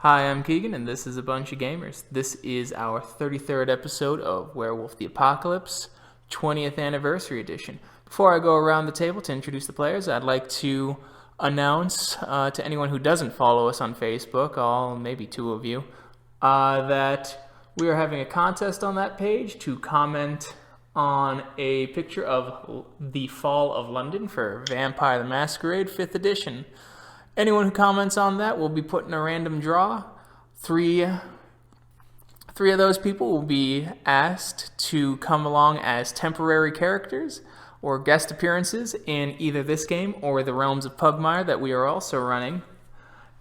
Hi, I'm Keegan, and this is A Bunch of Gamers. This is our 33rd episode of Werewolf the Apocalypse, 20th Anniversary Edition. Before I go around the table to introduce the players, I'd like to announce to anyone who doesn't follow us on Facebook, all maybe two of you, that we are having a contest on that page to comment on a picture of the Fall of London for Vampire the Masquerade 5th Edition. Anyone who comments on that will be put in a random draw. Three of those people will be asked to come along as temporary characters or guest appearances in either this game or the Realms of Pugmire that we are also running.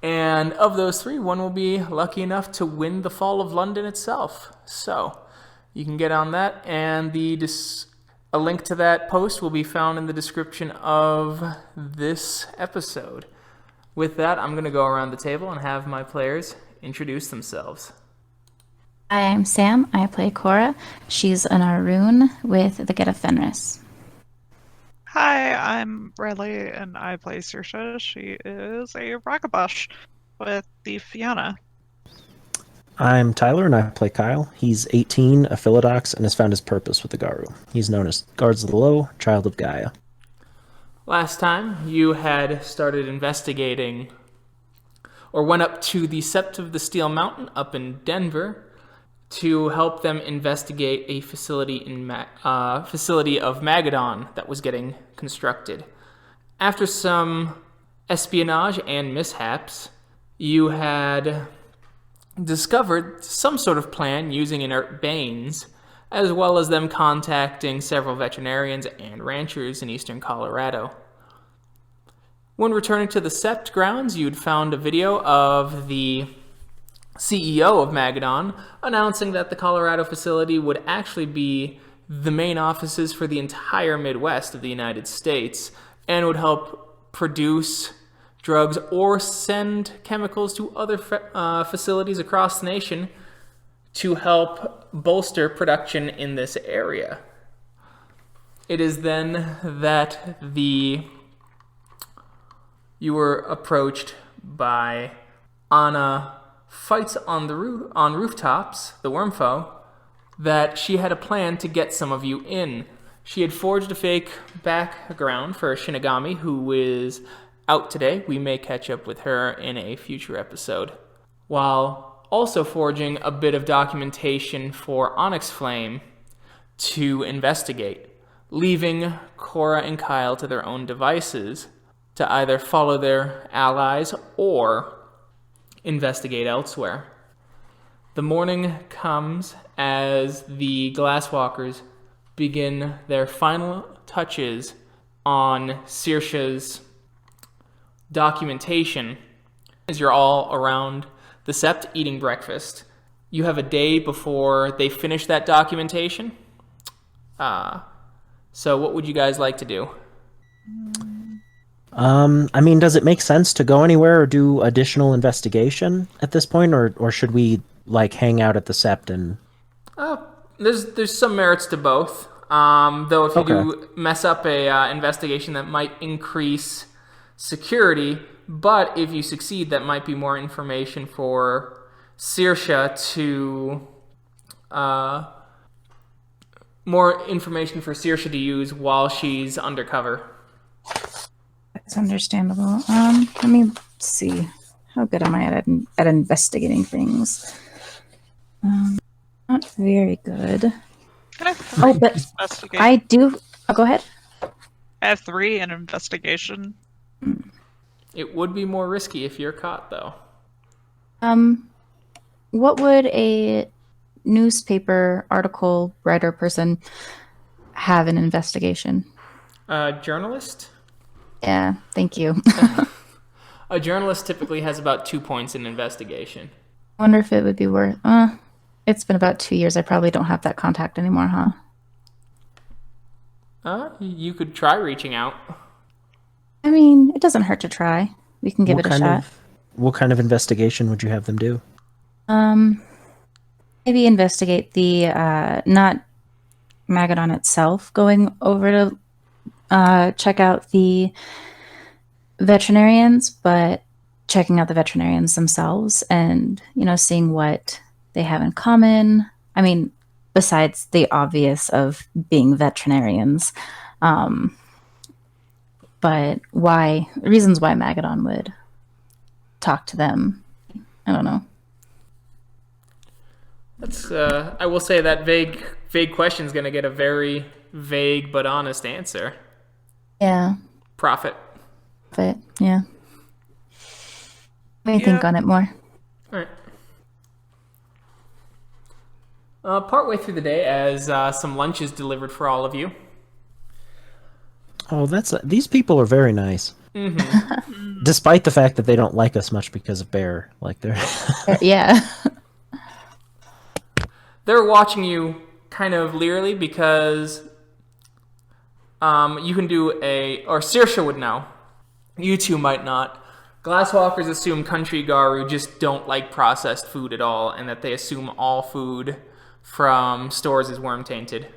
And of those three, one will be lucky enough to win the Fall of London itself. So you can get on that, and a link to that post will be found in the description of this episode. With that, I'm going to go around the table and have my players introduce themselves. Hi, I'm Sam. I play Cora. She's an Arun with the Get of Fenris. Hi, I'm Riley, and I play Sorcha. She is a Ragabush with the Fiona. I'm Tyler, and I play Kyle. He's 18, a Philodox, and has found his purpose with the Garu. He's known as Guards of the Low, Child of Gaia. Last time, you had started investigating, or went up to the Sept of the Steel Mountain up in Denver to help them investigate a facility of Magadon that was getting constructed. After some espionage and mishaps, you had discovered some sort of plan using inert banes, as well as them contacting several veterinarians and ranchers in eastern Colorado. When returning to the Sept grounds, you'd found a video of the CEO of Magadon announcing that the Colorado facility would actually be the main offices for the entire Midwest of the United States and would help produce drugs or send chemicals to other facilities across the nation to help bolster production in this area. It is then that you were approached by Anna Fights on rooftops, the Wormfoe, that she had a plan to get some of you in. She had forged a fake background for Shinigami, who is out today. We may catch up with her in a future episode, while also forging a bit of documentation for Onyx-Flame to investigate, leaving Cora and Kyle to their own devices to either follow their allies or investigate elsewhere. The morning comes as the Glasswalkers begin their final touches on Sorcha's documentation. As you're all around the Sept eating breakfast, you have a day before they finish that documentation. So what would you guys like to do? Does it make sense to go anywhere or do additional investigation at this point, or should we, hang out at the Sept and... There's some merits to both. Though if you do mess up a investigation, that might increase security, but if you succeed, that might be more information for Sorcha to use while she's undercover. That's understandable. Let me see. How good am I at investigating things? Not very good. But I do... Oh, go ahead. I have 3 in investigation. It would be more risky if you're caught, though. What would a newspaper article writer person have in investigation? Journalist? Yeah, thank you. A journalist typically has about 2 points in investigation. I wonder if it would be worth... it's been about 2 years. I probably don't have that contact anymore, huh? You could try reaching out. I mean, it doesn't hurt to try. We can give it a shot. What kind of investigation would you have them do? Maybe investigate the, not Magadon itself, going over to check out the veterinarians, but checking out the veterinarians themselves and, seeing what they have in common. I mean, besides the obvious of being veterinarians, but reasons why Magadon would talk to them. I don't know. That's I will say that vague question is going to get a very vague but honest answer. Yeah. Profit. But yeah. Let me think on it more. All right. Partway through the day, as some lunch is delivered for all of you. Oh, these people are very nice. Mm-hmm. Despite the fact that they don't like us much because of Bear. Like they're Yeah. They're watching you kind of leerily because you can do or Sorcha would know. You two might not. Glasswalkers assume country Garu just don't like processed food at all, and that they assume all food from stores is worm tainted.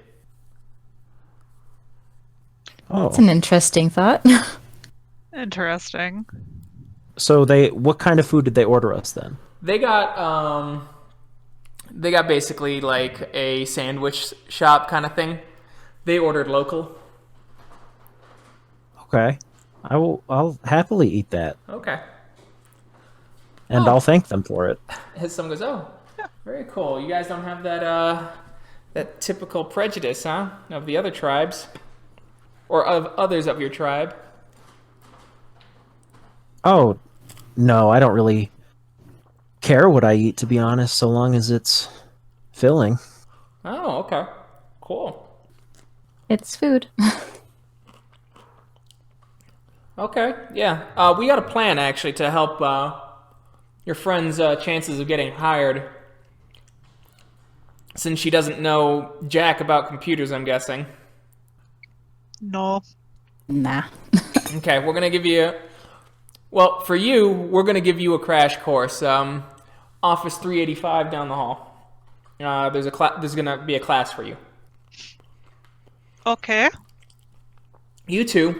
Oh. It's an interesting thought. Interesting. So what kind of food did they order us then? They got basically like a sandwich shop kind of thing. They ordered local. Okay. I'll happily eat that. Okay. And I'll thank them for it. Someone goes, oh, very cool. You guys don't have that typical prejudice, huh? Of the other tribes. Or of others of your tribe. Oh, no, I don't really care what I eat, to be honest, so long as it's filling. Oh, okay. Cool. It's food. Okay, yeah. We got a plan, actually, to help your friend's chances of getting hired. Since she doesn't know jack about computers, I'm guessing. No. Nah. Okay, we're going to give you... Well, for you, we're going to give you a crash course. Office 385 down the hall. There's going to be a class for you. Okay. You two,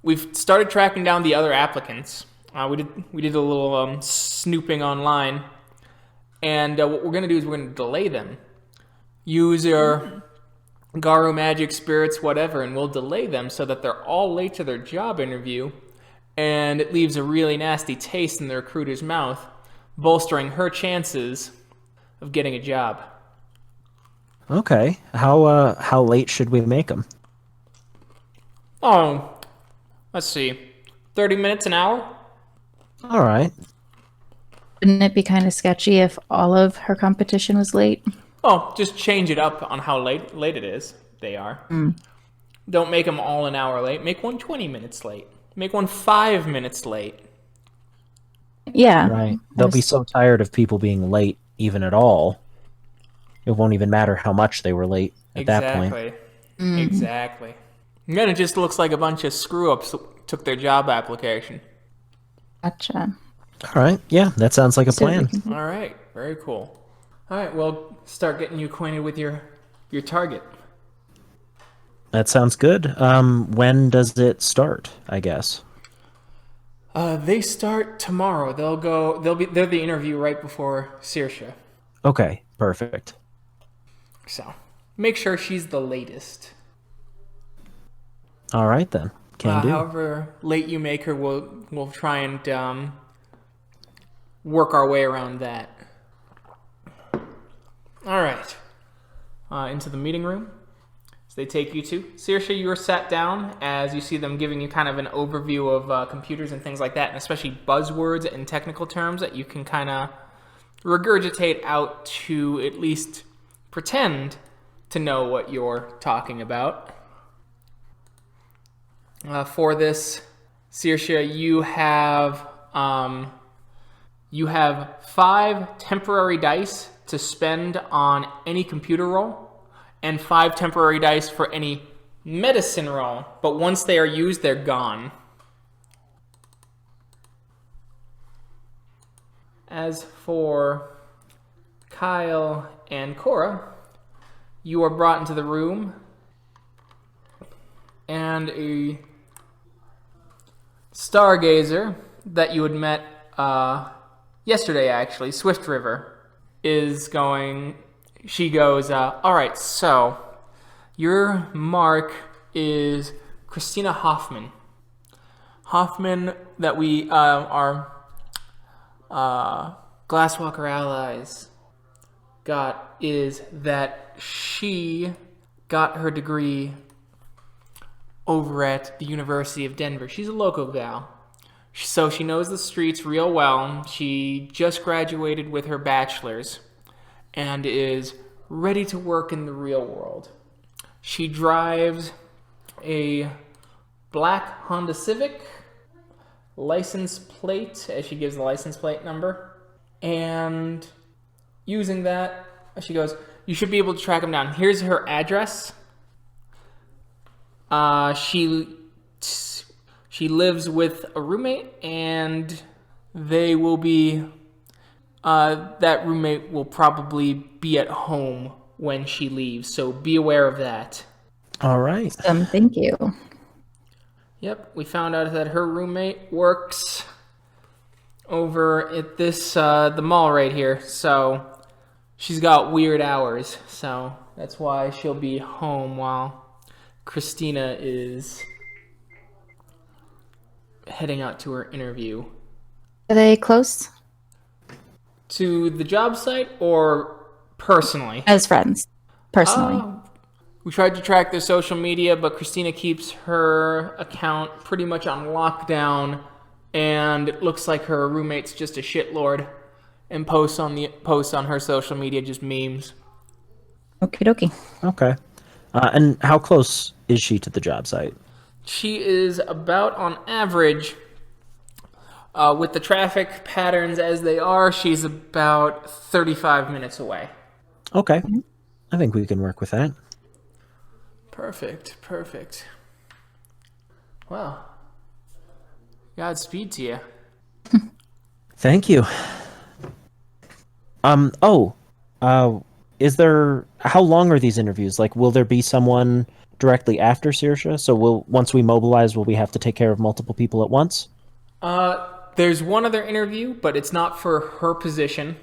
we've started tracking down the other applicants. We did a little snooping online, and what we're going to do is we're going to delay them. Use your Garu magic, spirits, whatever, and we'll delay them so that they're all late to their job interview, and it leaves a really nasty taste in the recruiter's mouth, bolstering her chances of getting a job. Okay. How late should we make them? Oh, let's see. 30 minutes, an hour? All right. Wouldn't it be kind of sketchy if all of her competition was late? Oh, just change it up on how late it is. They are. Don't make them all an hour late. Make one 20 minutes late. Make one 5 minutes late. Yeah. Right. They'll be so tired of people being late even at all. It won't even matter how much they were late at that point. Exactly. And then it just looks like a bunch of screw-ups took their job application. Gotcha. All right. Yeah, that sounds like a So we plan. can- All right. Very cool. All right. Well, start getting you acquainted with your target. That sounds good. When does it start, I guess? They start tomorrow. They're the interview right before Sorcha. Okay, perfect. So make sure she's the latest. All right then. Can do. However late you make her, we'll try and work our way around that. All right. Into the meeting room. So they take you to. Sorcha, you are sat down as you see them giving you kind of an overview of computers and things like that, and especially buzzwords and technical terms that you can kind of regurgitate out to at least pretend to know what you're talking about. For this, Sorcha, you have 5 temporary dice to spend on any computer roll, and 5 temporary dice for any medicine roll. But once they are used, they're gone. As for Kyle and Cora, you are brought into the room, and a stargazer that you had met yesterday, actually, Swift River, is going... She goes, all right, so your mark is Christina Hoffman. Hoffman, that we are Glasswalker allies got, is that she got her degree over at the University of Denver. She's a local gal, so she knows the streets real well. She just graduated with her bachelor's and is ready to work in the real world. She drives a black Honda Civic, license plate, as she gives the license plate number, and using that, she goes, you should be able to track him down. Here's her address. She lives with a roommate, and they will be... that roommate will probably be at home when she leaves, so be aware of that. All right. Thank you. Yep, we found out that her roommate works over at this, the mall right here, so she's got weird hours, so that's why she'll be home while Christina is heading out to her interview. Are they close? To the job site or personally? As friends, personally. We tried to track their social media, but Christina keeps her account pretty much on lockdown, and it looks like her roommate's just a shitlord and posts on her social media just memes. Okie dokie. Okay. And how close is she to the job site? She is about, on average, with the traffic patterns as they are, she's about 35 minutes away. Okay. I think we can work with that. Perfect. Well, Godspeed to you. Thank you. Is there... How long are these interviews? Like, will there be someone directly after Sorcha? So once we mobilize, will we have to take care of multiple people at once? There's one other interview, but it's not for her position,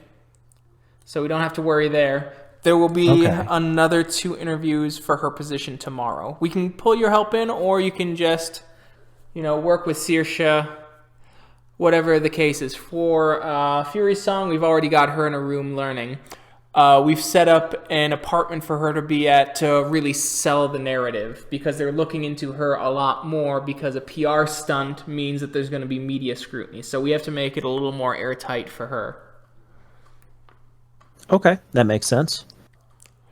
so we don't have to worry there. There will be another 2 interviews for her position tomorrow. We can pull your help in, or you can just, work with Sorcha, whatever the case is. For Fury's Song, we've already got her in a room learning. We've set up an apartment for her to be at to really sell the narrative, because they're looking into her a lot more, because a PR stunt means that there's going to be media scrutiny. So we have to make it a little more airtight for her. Okay, that makes sense.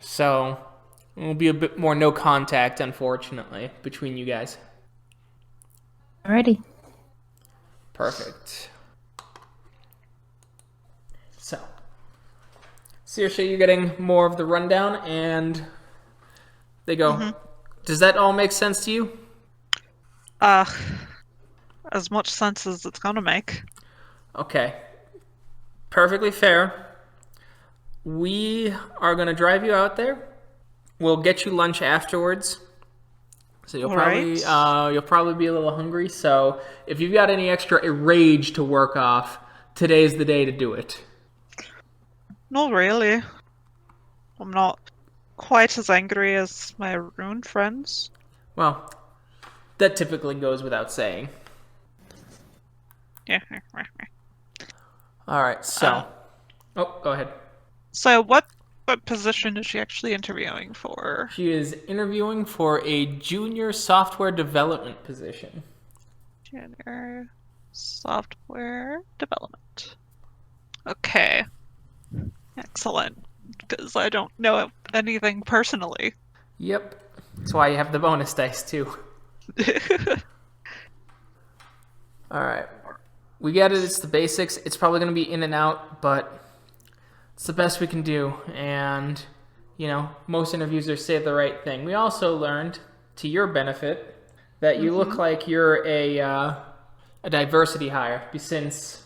So it will be a bit more no contact, unfortunately, between you guys. Alrighty. Perfect. So, Sorcha, you're getting more of the rundown, and they go, Does that all make sense to you? As much sense as it's gonna make. Okay. Perfectly fair. We are going to drive you out there. We'll get you lunch afterwards. So you'll probably be a little hungry. So if you've got any extra rage to work off, today's the day to do it. Not really. I'm not quite as angry as my ruined friends. Well, that typically goes without saying. Yeah. All right, so... go ahead. So what position is she actually interviewing for? She is interviewing for a junior software development position. Junior software development. Okay. Excellent. Because I don't know anything personally. Yep. That's why you have the bonus dice, too. Alright. We get it. It's the basics. It's probably going to be in and out, but it's the best we can do. And, most interviewers say the right thing. We also learned, to your benefit, that you look like you're a diversity hire, since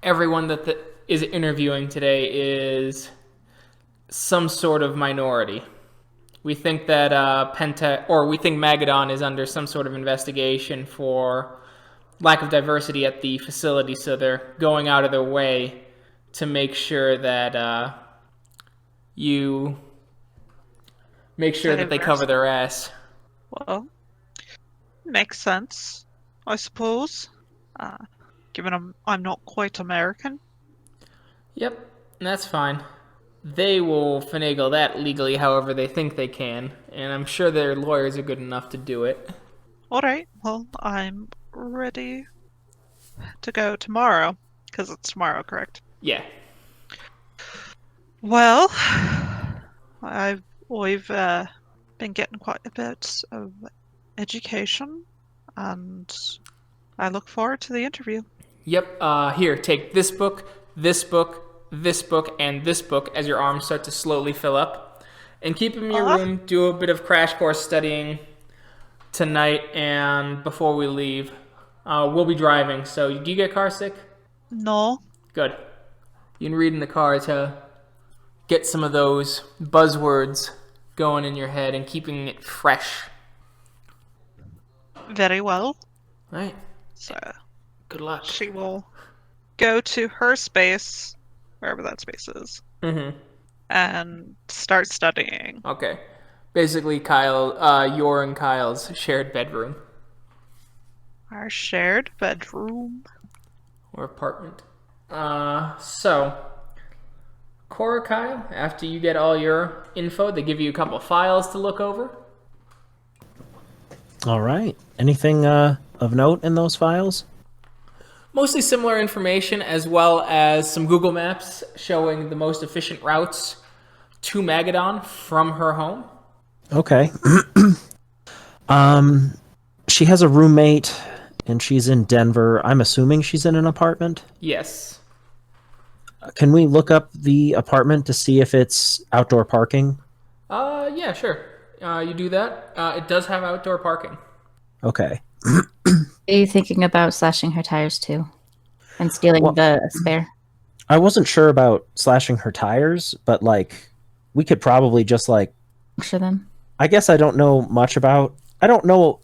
everyone that is interviewing today is some sort of minority. We think that we think Magadon is under some sort of investigation for lack of diversity at the facility, so they're going out of their way to make sure that you make sure that they cover their ass. Well, makes sense, I suppose. Given I'm not quite American. Yep, that's fine. They will finagle that legally however they think they can, and I'm sure their lawyers are good enough to do it. Alright, well, I'm ready to go tomorrow. Because it's tomorrow, correct? Yeah. Well, we've been getting quite a bit of education, and I look forward to the interview. Yep, here, take this book, this book, this book, and this book as your arms start to slowly fill up. And keep them in your room, do a bit of crash course studying tonight and before we leave. We'll be driving, so do you get car sick? No. Good. You can read in the car to get some of those buzzwords going in your head and keeping it fresh. Very well. Right. So Good luck. she will go to her space, wherever that space is, and start studying. Okay. Basically, Kyle, your and Kyle's shared bedroom. Our shared bedroom. Or apartment. So, Cora, Kyle, after you get all your info, they give you a couple of files to look over. All right. Anything of note in those files? Mostly similar information, as well as some Google Maps showing the most efficient routes to Magadon from her home. Okay. She has a roommate, and she's in Denver. I'm assuming she's in an apartment. Yes. Can we look up the apartment to see if it's outdoor parking? Yeah, sure. You do that. It does have outdoor parking. Okay. Are you thinking about slashing her tires too? And stealing the spare? I wasn't sure about slashing her tires, but, like, we could probably just, like... Puncture them? I guess I don't know much about... I don't know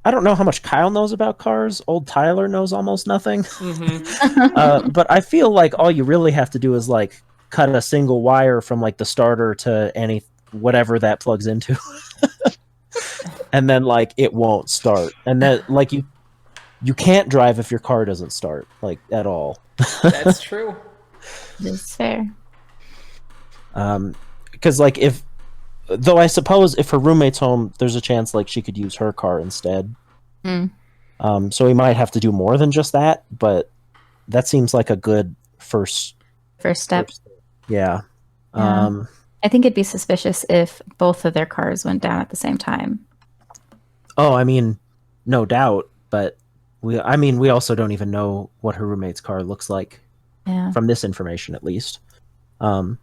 how much Kyle knows about cars. Old Tyler knows almost nothing. But I feel like all you really have to do is, like, cut a single wire from, like, the starter to any... whatever that plugs into. And then, like, it won't start. And then, like, you can't drive if your car doesn't start, like, at all. That's true. That's fair. Because, like, though I suppose if her roommate's home, there's a chance, like, she could use her car instead. So we might have to do more than just that, but that seems like a good first step. Yeah. I think it'd be suspicious if both of their cars went down at the same time. Oh, I mean, no doubt, but we also don't even know what her roommate's car looks like. Yeah. From this information, at least. I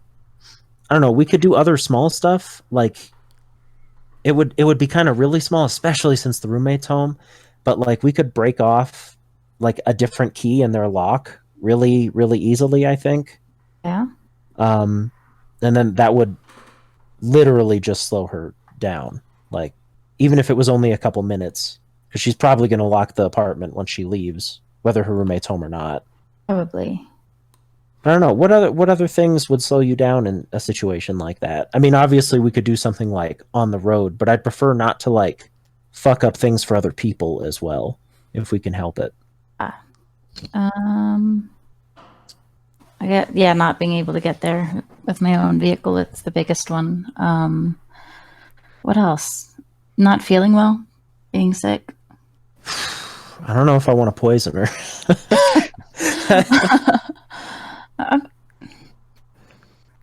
don't know. We could do other small stuff. Like, it would be kind of really small, especially since the roommate's home. But, like, we could break off, like, a different key in their lock really, really easily, I think. Yeah. And then that would literally just slow her down. Like, even if it was only a couple minutes, because she's probably going to lock the apartment once she leaves, whether her roommate's home or not. Probably. I don't know. What other things would slow you down in a situation like that? I mean, obviously we could do something like on the road, but I'd prefer not to, like, fuck up things for other people as well, if we can help it. Not being able to get there with my own vehicle, it's the biggest one. What else? Not feeling well? Being sick? I don't know if I want to poison her.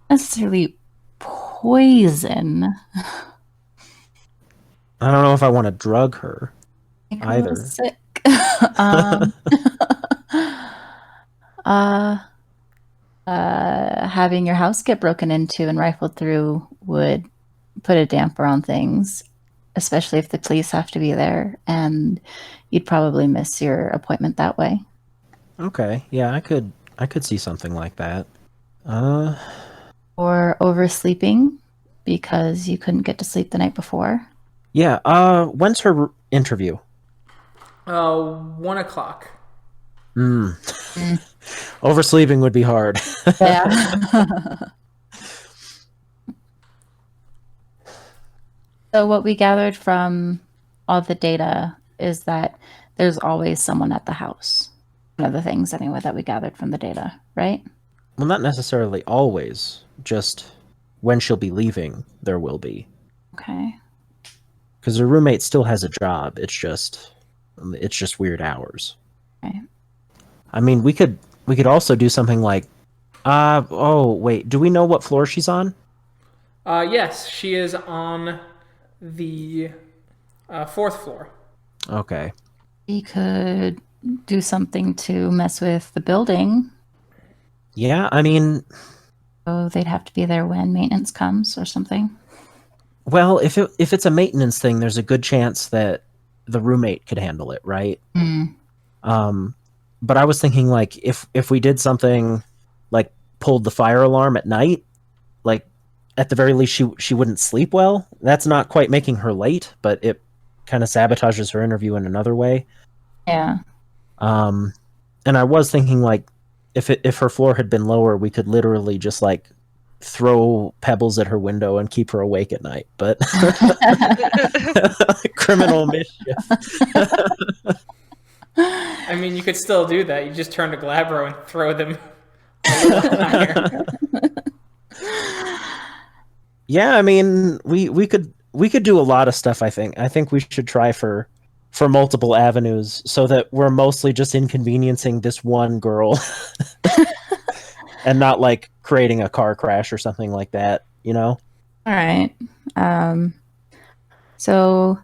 Necessarily poison. I don't know if I want to drug her either. Sick. Having your house get broken into and rifled through would put a damper on things, especially if the police have to be there, and you'd probably miss your appointment that way. Okay, yeah, I could see something like that. Or oversleeping because you couldn't get to sleep the night before. Yeah, when's her interview? 1 o'clock. Oversleeping would be hard. Yeah. So what we gathered from all the data is that there's always someone at the house. One of the things, anyway, that we gathered from the data, right? Well, not necessarily always. Just when she'll be leaving, there will be. Okay. Because her roommate still has a job. It's just weird hours. Okay. I mean, we could also do something like, oh wait, do we know what floor she's on? Yes, she is on the 4th floor. Okay. We could do something to mess with the building. Yeah, I mean, So they'd have to be there when maintenance comes or something. well, if it's a maintenance thing, there's a good chance that the roommate could handle it, right? But I was thinking, like, if we did something like pulled the fire alarm at night, like at the very least she wouldn't sleep well. That's not quite making her late, but it kind of sabotages her interview in another way. Yeah. And I was thinking, like, if her floor had been lower, we could literally just like throw pebbles at her window and keep her awake at night. But criminal mischief. I mean, you could still do that. You just turn to Glabro and throw them a little higher. Yeah, I mean, we could do a lot of stuff. I think we should try for multiple avenues so that we're mostly just inconveniencing this one girl and not like creating a car crash or something like that, you know? All right. So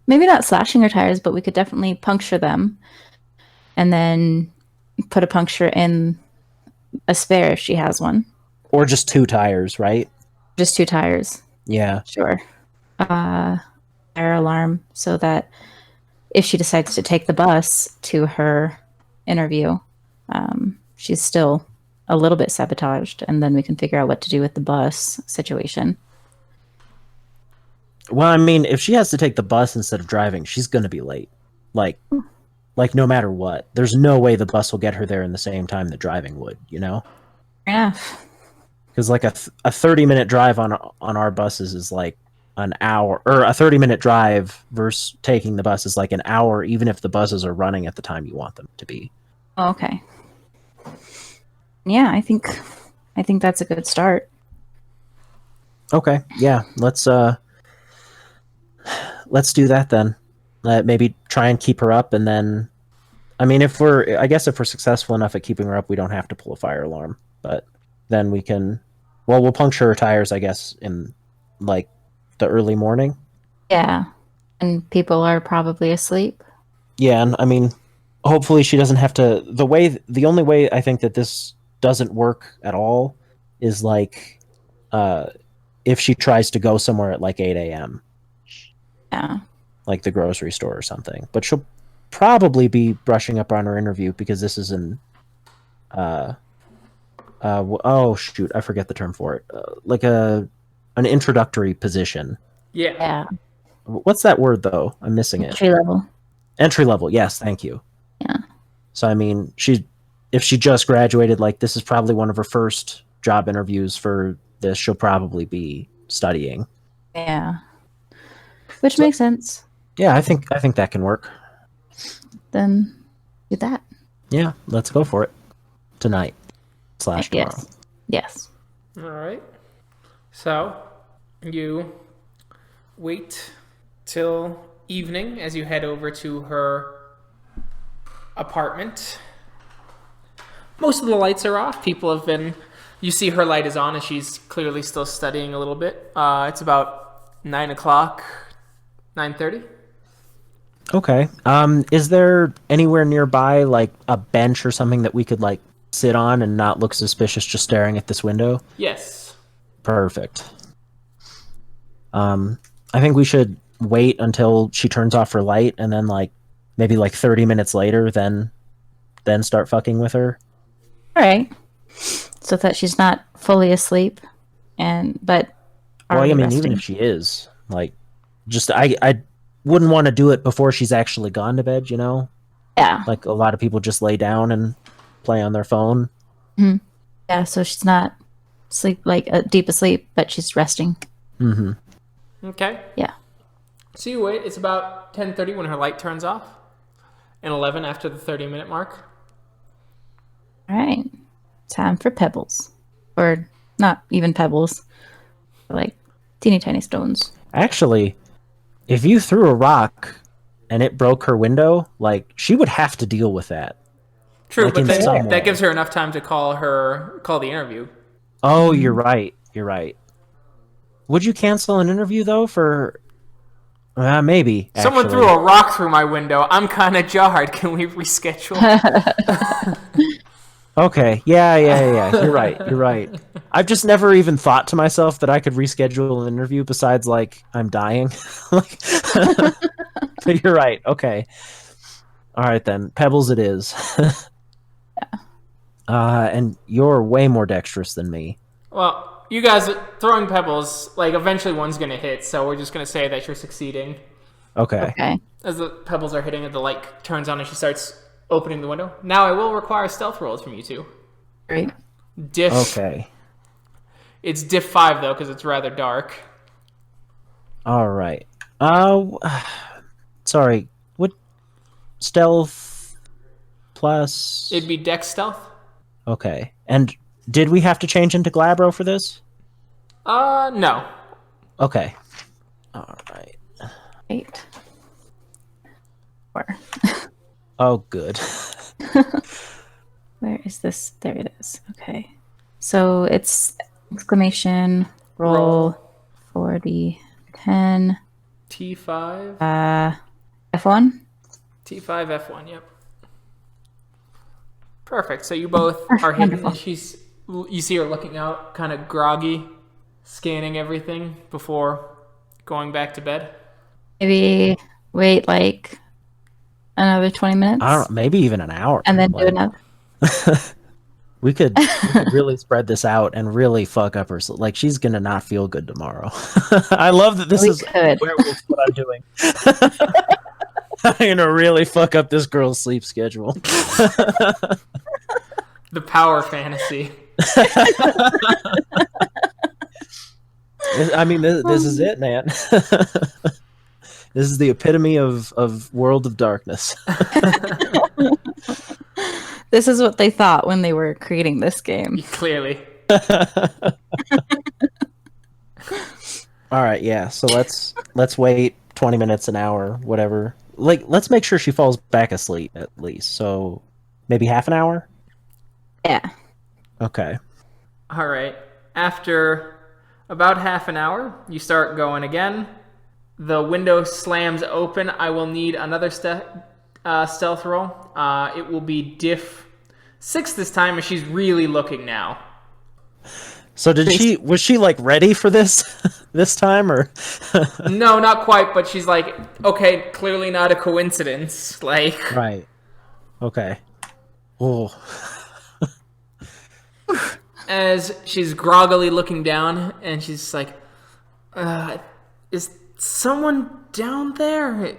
maybe not slashing her tires, but we could definitely puncture them and then put a puncture in a spare if she has one. Or just 2 tires, right? Just 2 tires. Yeah. Sure. Fire alarm so that if she decides to take the bus to her interview, she's still a little bit sabotaged, and then we can figure out what to do with the bus situation. Well, I mean, if she has to take the bus instead of driving, she's going to be late. Like no matter what. There's no way the bus will get her there in the same time that driving would, you know? Fair enough. Because like a 30-minute drive on our buses is like an hour, or a 30-minute drive versus taking the bus is like an hour, even if the buses are running at the time you want them to be. Okay. Yeah, I think that's a good start. Okay, yeah, let's do that then. Maybe try and keep her up, and then, I mean, if we're successful enough at keeping her up, we don't have to pull a fire alarm. But then we can, well, we'll puncture her tires, I guess, in like the early morning. Yeah, and people are probably asleep. Yeah, and I mean, hopefully she doesn't have to. The only way I think that this doesn't work at all is like if she tries to go somewhere at like 8 a.m. Yeah. Like the grocery store or something. But she'll probably be brushing up on her interview because this is an oh shoot, I forget the term for it. Like an introductory position. Yeah. Yeah. What's that word though? I'm missing it. Entry level. Entry level. Yes, thank you. Yeah. So I mean, if she just graduated, like this is probably one of her first job interviews for this. She'll probably be studying. Yeah. Which makes sense. Yeah, I think that can work. Then do that. Yeah, let's go for it tonight / tomorrow. Yes. All right. So you wait till evening as you head over to her apartment. Most of the lights are off. People have been... You see her light is on and she's clearly still studying a little bit. It's about 9 o'clock, 9:30. Okay. Is there anywhere nearby, like a bench or something that we could like sit on and not look suspicious just staring at this window? Yes. Perfect. I think we should wait until she turns off her light and then like maybe like 30 minutes later then start fucking with her. All right. So that she's not fully asleep, but Well, I already mean, resting. even if she is, like, just I wouldn't want to do it before she's actually gone to bed, you know? Yeah. Like a lot of people just lay down and play on their phone. Yeah, so she's not deep asleep, but she's resting. Mm-hmm. Okay. Yeah. So you wait. It's about 10:30 when her light turns off, and 11 after the 30-minute mark. All right. Time for pebbles. Or not even pebbles. Like teeny tiny stones. Actually, if you threw a rock and it broke her window, like, she would have to deal with that. True, Like but in some way. that gives her enough time to call the interview. Oh, you're right. You're right. Would you cancel an interview, though, for... maybe, actually. Someone threw a rock through my window. I'm kind of jarred. Can we reschedule? Okay. Yeah. You're right. You're right. I've just never even thought to myself that I could reschedule an interview besides, like, I'm dying. Like, but you're right. Okay. All right, then. Pebbles it is. And you're way more dexterous than me. Well, you guys throwing pebbles, like, eventually one's going to hit, so we're just going to say that you're succeeding. Okay. Okay. As the pebbles are hitting and the light turns on and she starts opening the window. Now I will require stealth rolls from you two. Great. Diff. Okay. It's diff 5, though, because it's rather dark. All right. Sorry. What stealth plus? It'd be dex stealth. Okay. And did we have to change into Glabro for this? No. Okay. All right. 8. 4. Oh, good. Where is this? There it is. Okay. So it's exclamation roll 40 10 T5. F1. T5 F1. Yep. Perfect. So you both are hitting. Wonderful. You see her looking out, kind of groggy, scanning everything before going back to bed. Maybe wait like another 20 minutes. I don't know, maybe even an hour. And then do Like, another. we could really spread this out and really fuck up her. Like, she's gonna not feel good tomorrow. I love that this We is could. Werewolf what I'm doing. I'm gonna really fuck up this girl's sleep schedule. The power fantasy. I mean, this is it, man. This is the epitome of World of Darkness. This is what they thought when they were creating this game. Clearly. All right, yeah. So let's wait 20 minutes, an hour, whatever. Like, let's make sure she falls back asleep at least. So maybe half an hour. Yeah. Okay. All right. After about half an hour, you start going again. The window slams open. I will need another stealth roll. It will be diff 6 this time, and she's really looking now. So was she like ready for this this time, or? No, not quite, but she's like, okay, clearly not a coincidence. Like, Right. Okay. Oh. as she's groggily looking down, and she's like, is someone down there?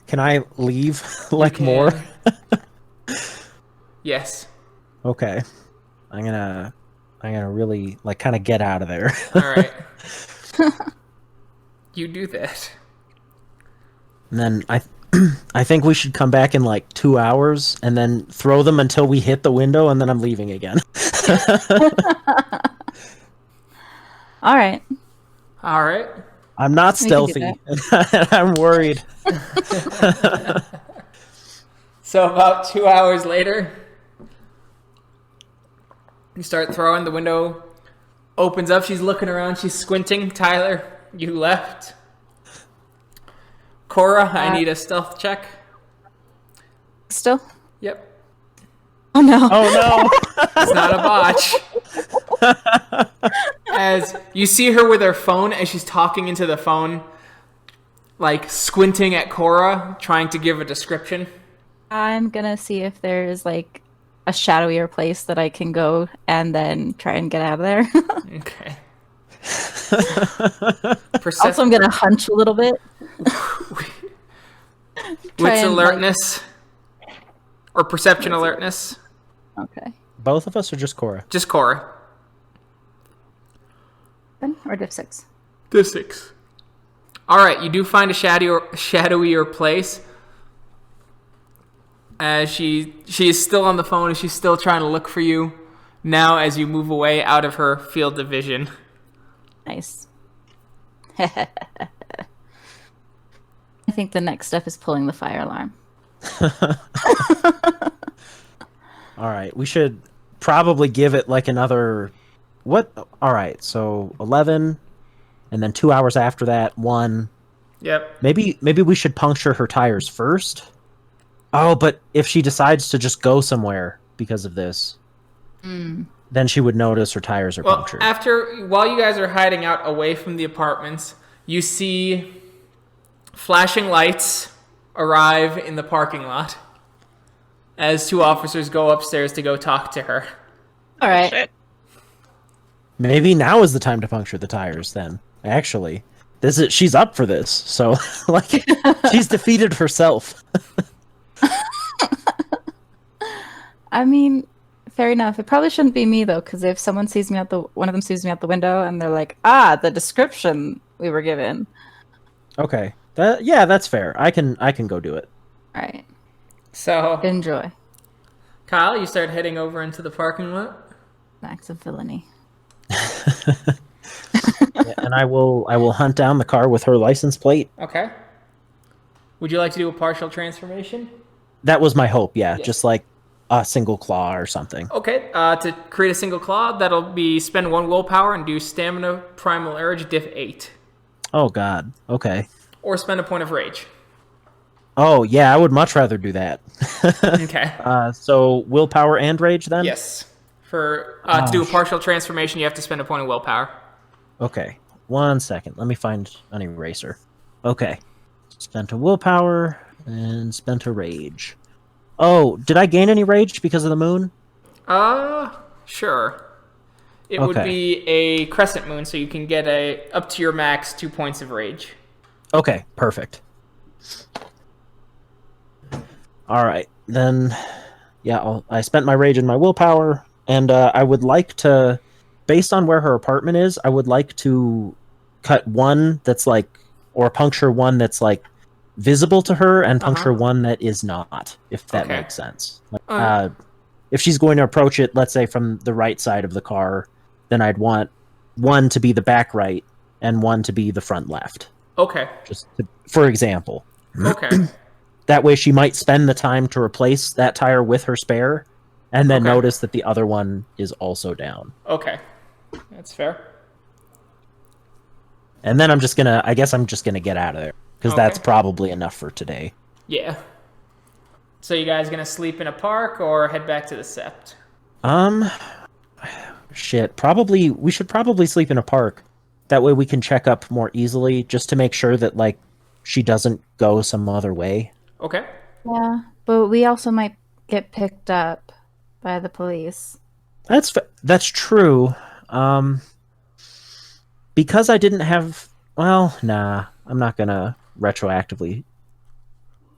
Can I leave like can. more? Yes. Okay. I'm gonna really like kind of get out of there. All right. You do that. And then I think we should come back in like 2 hours and then throw them until we hit the window, and then I'm leaving again. All right. All right. I'm not We can do stealthy. I'm worried. So about 2 hours later, you start throwing. The window opens up. She's looking around. She's squinting. Tyler, you left. Cora, I need a stealth check. Still? Yep. Oh no. Oh no. It's not a botch. As you see her with her phone, as she's talking into the phone, like squinting at Cora, trying to give a description. I'm gonna see if there's like a shadowier place that I can go and then try and get out of there. Okay. Also, I'm gonna hunch a little bit Wits and, alertness. Or perception alertness. Okay. Both of us or just Cora? Just Cora. Or diff 6. Diff 6. Alright, you do find a shadowier place. As she is still on the phone and she's still trying to look for you. Now as you move away out of her field of vision. Nice. I think the next step is pulling the fire alarm. All right, we should probably give it like another... What? All right, so 11, and then 2 hours after that, 1. Yep. Maybe we should puncture her tires first? Oh, but if she decides to just go somewhere because of this, then she would notice her tires are punctured. While you guys are hiding out away from the apartments, you see flashing lights arrive in the parking lot as 2 officers go upstairs to go talk to her. All right. Shit. Maybe now is the time to puncture the tires then. Actually, she's up for this. So like she's defeated herself. I mean, fair enough. It probably shouldn't be me though, because if someone sees me one of them sees me out the window and they're like, the description we were given. Okay. That's fair. I can go do it. All right. So, Enjoy. Kyle, you start heading over into the parking lot. Acts of villainy. Yeah, and I will hunt down the car with her license plate. Okay. Would you like to do a partial transformation? That was my hope, yeah. Just like a single claw or something. Okay, to create a single claw, that'll be spend 1 willpower and do stamina, primal urge, diff 8. Oh god, okay. Or spend a point of rage. Oh yeah, I would much rather do that. Okay. So willpower and rage then? Yes. To do a partial transformation, you have to spend a point of willpower. Okay, 1 second. Let me find an eraser. Okay. Spent a willpower and spent a rage. Oh, did I gain any rage because of the moon? Sure. It would be a crescent moon, so you can get up to your max 2 points of rage. Okay, perfect. All right, then. Yeah, I spent my rage and my willpower, and I would like to, based on where her apartment is, I would like to cut one that's like, or puncture one that's like visible to her, and puncture one that is not, if that makes sense. Like, if she's going to approach it, let's say from the right side of the car, then I'd want one to be the back right and one to be the front left. Okay. For example. Okay. That way she might spend the time to replace that tire with her spare, and then notice that the other one is also down. Okay. That's fair. And then I'm just gonna get out of there, because that's probably enough for today. Yeah. So you guys gonna sleep in a park or head back to the Sept? We should probably sleep in a park. That way we can check up more easily, just to make sure that, like, she doesn't go some other way. Okay. Yeah, but we also might get picked up by the police. That's true. Because I didn't have... Well, nah. I'm not gonna retroactively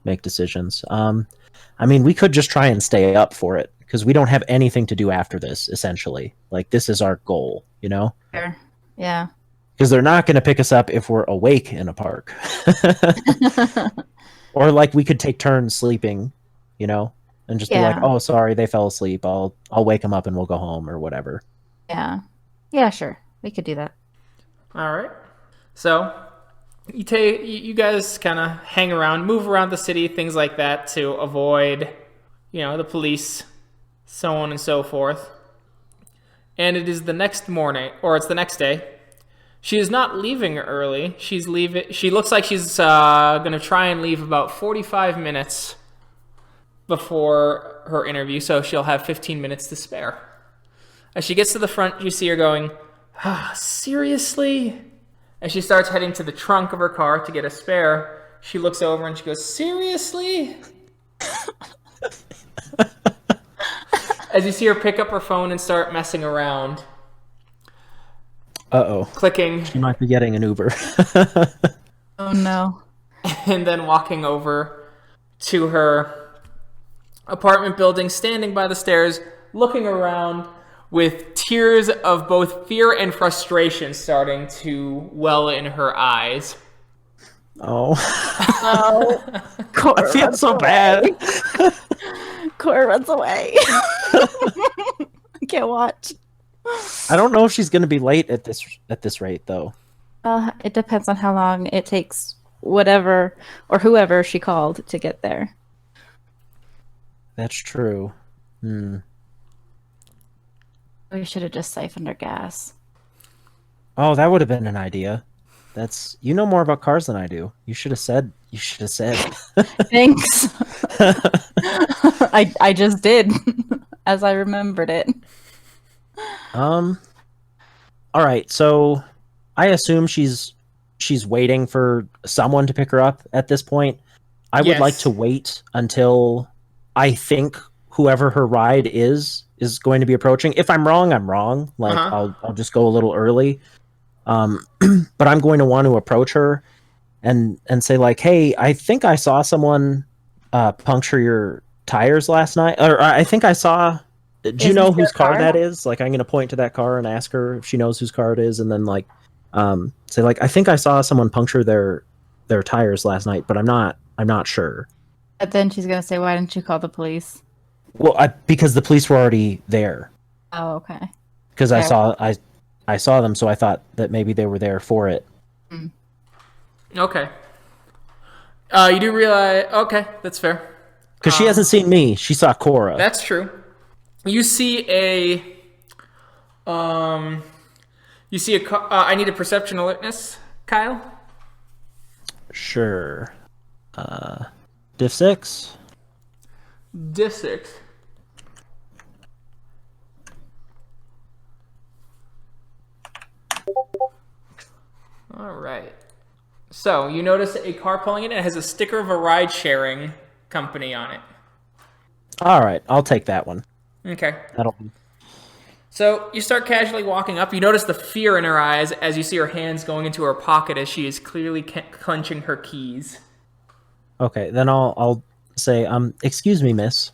make decisions. I mean, we could just try and stay up for it, because we don't have anything to do after this, essentially. Like, this is our goal, you know? Fair. Yeah. Because they're not going to pick us up if we're awake in a park. Or, like, we could take turns sleeping, you know? And just be like, oh, sorry, they fell asleep. I'll wake them up and we'll go home, or whatever. Yeah. Yeah, sure. We could do that. All right. So, you guys kind of hang around, move around the city, things like that, to avoid, the police, so on and so forth. And it is the next morning, or it's the next day. She is not leaving early. She looks like she's going to try and leave about 45 minutes before her interview, so she'll have 15 minutes to spare. As she gets to the front, you see her going, seriously? As she starts heading to the trunk of her car to get a spare, she looks over and she goes, seriously? As you see her pick up her phone and start messing around. Uh-oh. Clicking. She might be getting an Uber. Oh, no. And then walking over to her apartment building, standing by the stairs, looking around with tears of both fear and frustration starting to well in her eyes. Oh. Cora I feel so bad. Cora runs away. I can't watch. I don't know if she's going to be late at this rate, though. It depends on how long it takes whatever or whoever she called to get there. That's true. We should have just siphoned her gas. Oh, that would have been an idea. You know more about cars than I do. You should have said. Thanks. I just did as I remembered it. All right, so I assume she's waiting for someone to pick her up at this point. I would like to wait until I think whoever her ride is going to be approaching. If I'm wrong, I'm wrong. Like I'll just go a little early. But I'm going to want to approach her and say like, "Hey, I think I saw someone puncture your tires last night, or I think I saw. Do you know whose car that is?" Like, I'm going to point to that car and ask her if she knows whose car it is, and then like, say like, "I think I saw someone puncture their tires last night, but I'm not sure." But then she's gonna say, "Why didn't you call the police?" Well, because the police were already there. Oh, okay. Because I saw them, so I thought that maybe they were there for it. Okay. You do realize... Okay, that's fair. Because she hasn't seen me. She saw Cora. That's true. You see a... I need a perception alertness, Kyle. Sure. Diff 6. Diff 6. All right. So you notice a car pulling in. It has a sticker of a ride-sharing company on it. All right, I'll take that one. Okay. That'll. So you start casually walking up. You notice the fear in her eyes as you see her hands going into her pocket as she is clearly clenching her keys. Okay, then I'll say, excuse me, miss.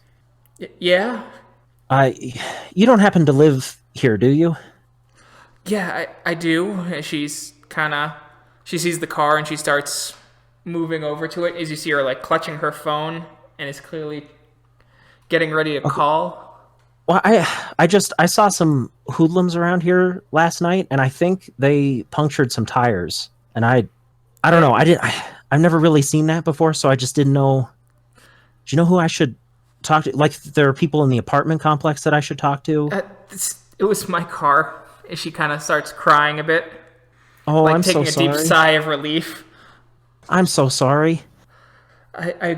Yeah? You don't happen to live here, do you? Yeah, I do. She sees the car and she starts moving over to it as you see her like clutching her phone and is clearly getting ready to call. Well, I saw some hoodlums around here last night, and I think they punctured some tires. And I don't know. I've never really seen that before, so I just didn't know. Do you know who I should talk to? Like, there are people in the apartment complex that I should talk to. It was my car. And she kind of starts crying a bit. Oh, like I'm so sorry. Taking a deep sigh of relief. I'm so sorry. I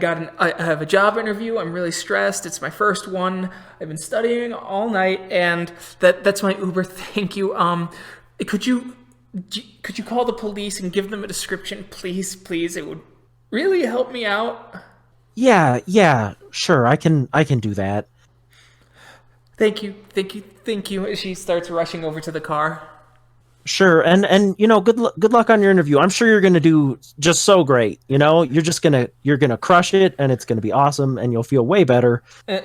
have a job interview. I'm really stressed. It's my first one. I've been studying all night, and that's my Uber. Thank you. Could you call the police and give them a description, please? It would really help me out. Yeah, sure. I can do that. Thank you. She starts rushing over to the car. Sure, and you know, good luck on your interview. I'm sure you're gonna do just so great. You know, you're gonna crush it, and it's gonna be awesome, and you'll feel way better.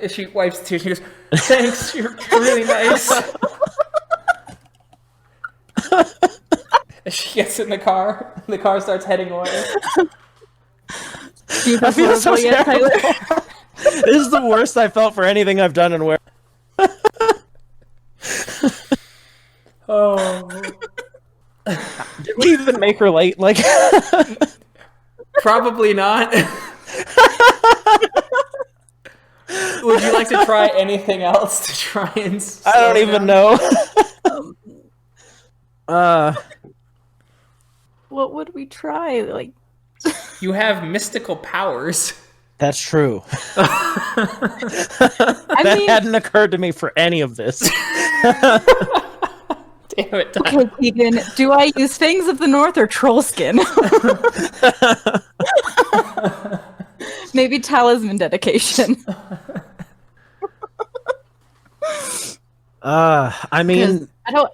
She wipes the tears. She goes, "Thanks, you're really nice." As she gets in the car starts heading away. I feel so terrible. This is the worst I felt for anything I've done in Werewolf. Oh. Did we even make her late? Like, probably not. Would you like to try anything else to try and? I don't even know. What would we try? Like, you have mystical powers. That's true. That hadn't occurred to me for any of this. Damn it, Ty. Okay, Keegan, do I use Fangs of the North or Troll Skin? Maybe Talisman dedication. I mean, I don't.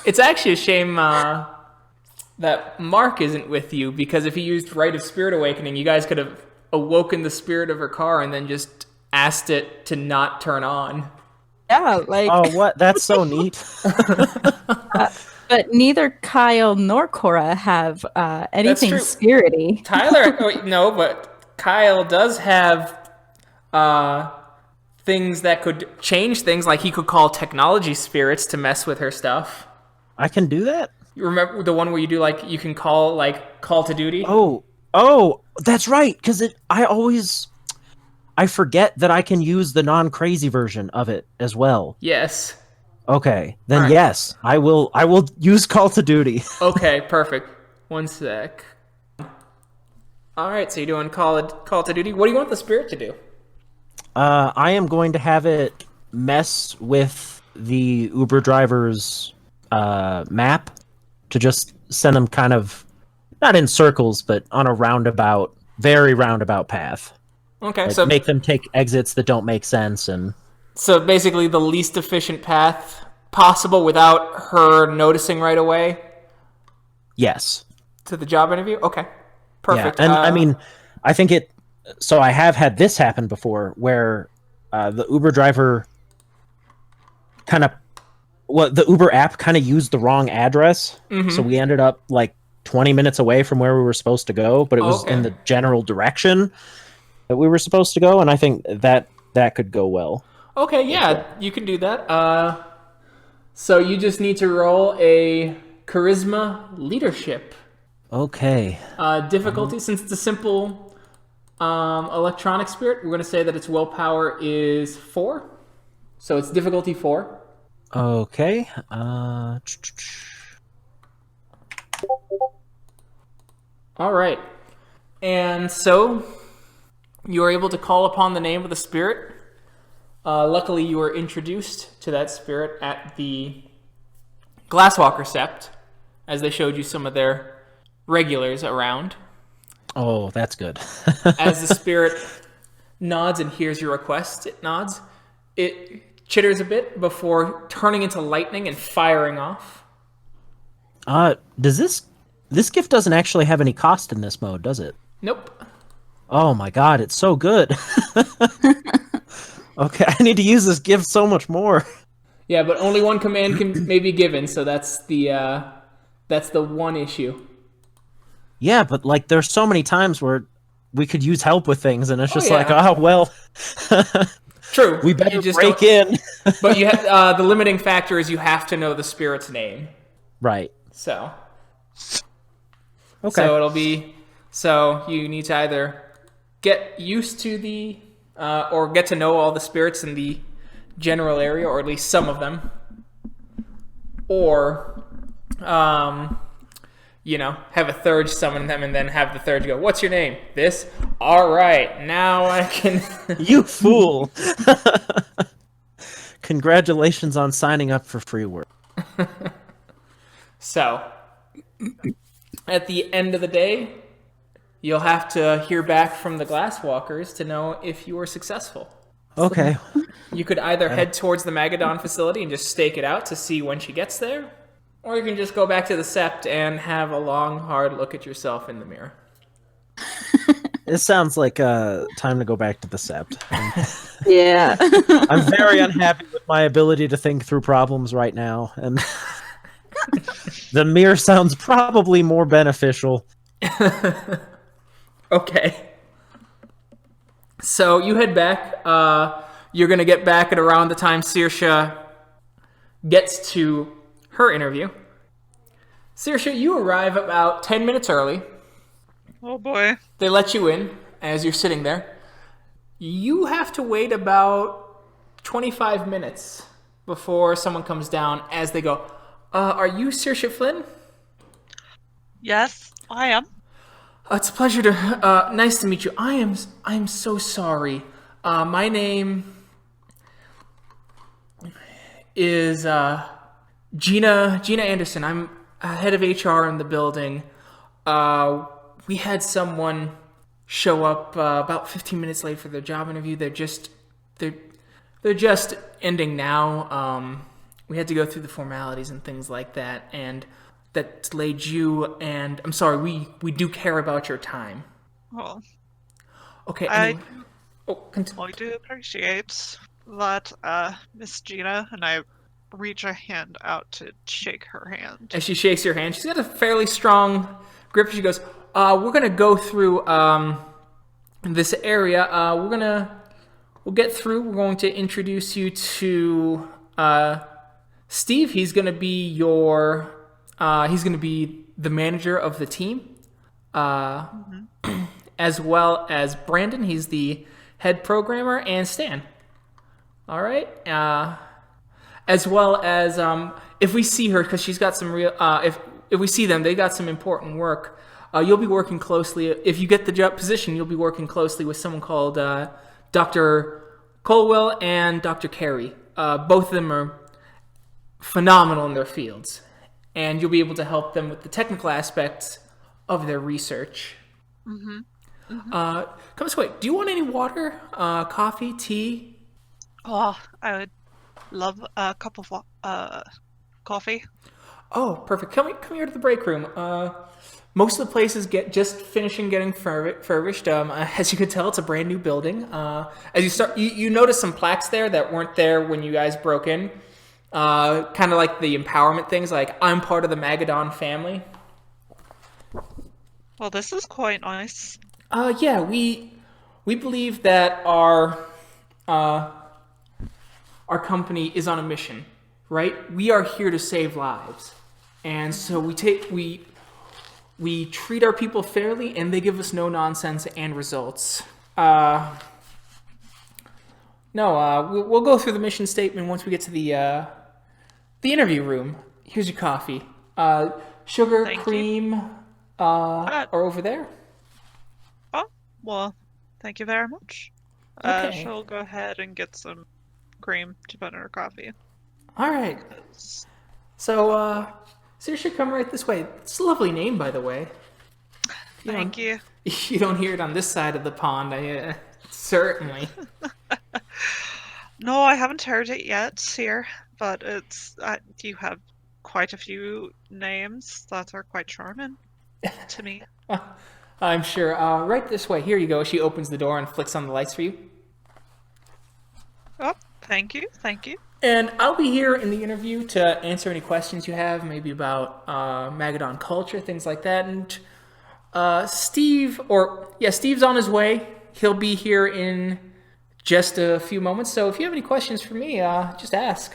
It's actually a shame that Mark isn't with you, because if he used Rite of Spirit Awakening, you guys could have awoken the spirit of her car and then just asked it to not turn on. Yeah, like. Oh, what? That's so neat. But neither Kyle nor Cora have anything true. spirity. Tyler, no, but Kyle does have things that could change things, like he could call technology spirits to mess with her stuff. I can do that? You remember the one where you do like you can call Call to Duty? Oh, that's right. Because I forget that I can use the non-crazy version of it as well. Yes. Okay, then All right. yes, I will use Call to Duty. Okay, perfect. One sec. All right, so you're doing Call to Duty. What do you want the spirit to do? I am going to have it mess with the Uber driver's map to just send them kind of not in circles, but on a very roundabout path. Okay, Like, so make them take exits that don't make sense and. So basically the least efficient path possible without her noticing right away Yes. to the job interview? Okay. Perfect. Yeah, and I mean, I think it. So I have had this happen before, where the Uber driver the Uber app kind of used the wrong address, so we ended up like 20 minutes away from where we were supposed to go, but it was in the general direction that we were supposed to go, and I think that could go well. Okay, yeah, you can do that. So you just need to roll a charisma leadership. Okay. Difficulty, since it's a simple electronic spirit, we're going to say that its willpower is 4. So it's difficulty 4. Okay. All right. And so you are able to call upon the name of the spirit. Luckily, you were introduced to that spirit at the Glasswalker Sept, as they showed you some of their regulars around. Oh, that's good. As the spirit nods and hears your request, it nods. It chitters a bit before turning into lightning and firing off. Does this gift doesn't actually have any cost in this mode, does it? Nope. Oh my god, it's so good. Okay, I need to use this gift so much more. Yeah, but only one command may be given, so that's the one issue. Yeah, but like there's so many times where we could use help with things, and it's just yeah. like, oh well. True. We better You just break don't- in. But you have the limiting factor is you have to know the spirit's name. Right. So. Okay. So you need to either get used to the or get to know all the spirits in the general area, or at least some of them, or have a third summon them and then have the third go, "What's your name?" This. All right, now I can. You fool! Congratulations on signing up for free work. So, at the end of the day, you'll have to hear back from the Glasswalkers to know if you were successful. Okay. You could either head towards the Magadon facility and just stake it out to see when she gets there, or you can just go back to the Sept and have a long, hard look at yourself in the mirror. It sounds like time to go back to the Sept. Yeah. I'm very unhappy with my ability to think through problems right now, and the mirror sounds probably more beneficial. Okay. So you head back. You're going to get back at around the time Sorcha gets to her interview. Sorcha, you arrive about 10 minutes early. Oh boy. They let you in as you're sitting there. You have to wait about 25 minutes before someone comes down as they go, are you Sorcha Flynn? Yes, I am. It's a pleasure to, nice to meet you. I am so sorry. My name is, Gina Anderson. I'm head of HR in the building. We had someone show up, about 15 minutes late for their job interview. They're just ending now. We had to go through the formalities and things like that, and that delayed you, and I'm sorry, we do care about your time. Oh, Okay. I Anyway. Oh, I do appreciate that, Miss Gina, and I reach a hand out to shake her hand. As she shakes your hand, she's got a fairly strong grip. She goes, "We're gonna go through this area. We'll get through. We're going to introduce you to Steve. He's gonna be he's gonna be the manager of the team, as well as Brandon. He's the head programmer, and Stan. All right. As well as if we see her, because she's got some real. If we see them, they got some important work. You'll be working closely. If you get the job position, you'll be working closely with someone called Dr. Colwell and Dr. Carey. Both of them are phenomenal in their fields, and you'll be able to help them with the technical aspects of their research. Come this way. Do you want any water, coffee, tea? Oh, I would love a cup of coffee. Oh, perfect. Come here to the break room. Most of the places just finishing getting furbished. As you can tell, it's a brand new building. As you start, you notice some plaques there that weren't there when you guys broke in. Kind of like the empowerment things, like I'm part of the Magadon family. Well, this is quite nice. Yeah, we believe that our company is on a mission, right? We are here to save lives, and so we treat our people fairly, and they give us no nonsense and results. We'll go through the mission statement once we get to the interview room. Here's your coffee. Sugar, Thank cream, are over there. Oh, well, thank you very much. Okay. She'll go ahead and get some cream to put in her coffee. All right. So you should come right this way. It's a lovely name, by the way. Thank you. You don't hear it on this side of the pond, certainly. No, I haven't heard it yet here, but it's you have quite a few names that are quite charming to me. I'm sure. Right this way. Here you go. She opens the door and flicks on the lights for you. Oh, thank you. And I'll be here in the interview to answer any questions you have, maybe about Magadon culture, things like that. And Steve's on his way. He'll be here in just a few moments. So if you have any questions for me, just ask.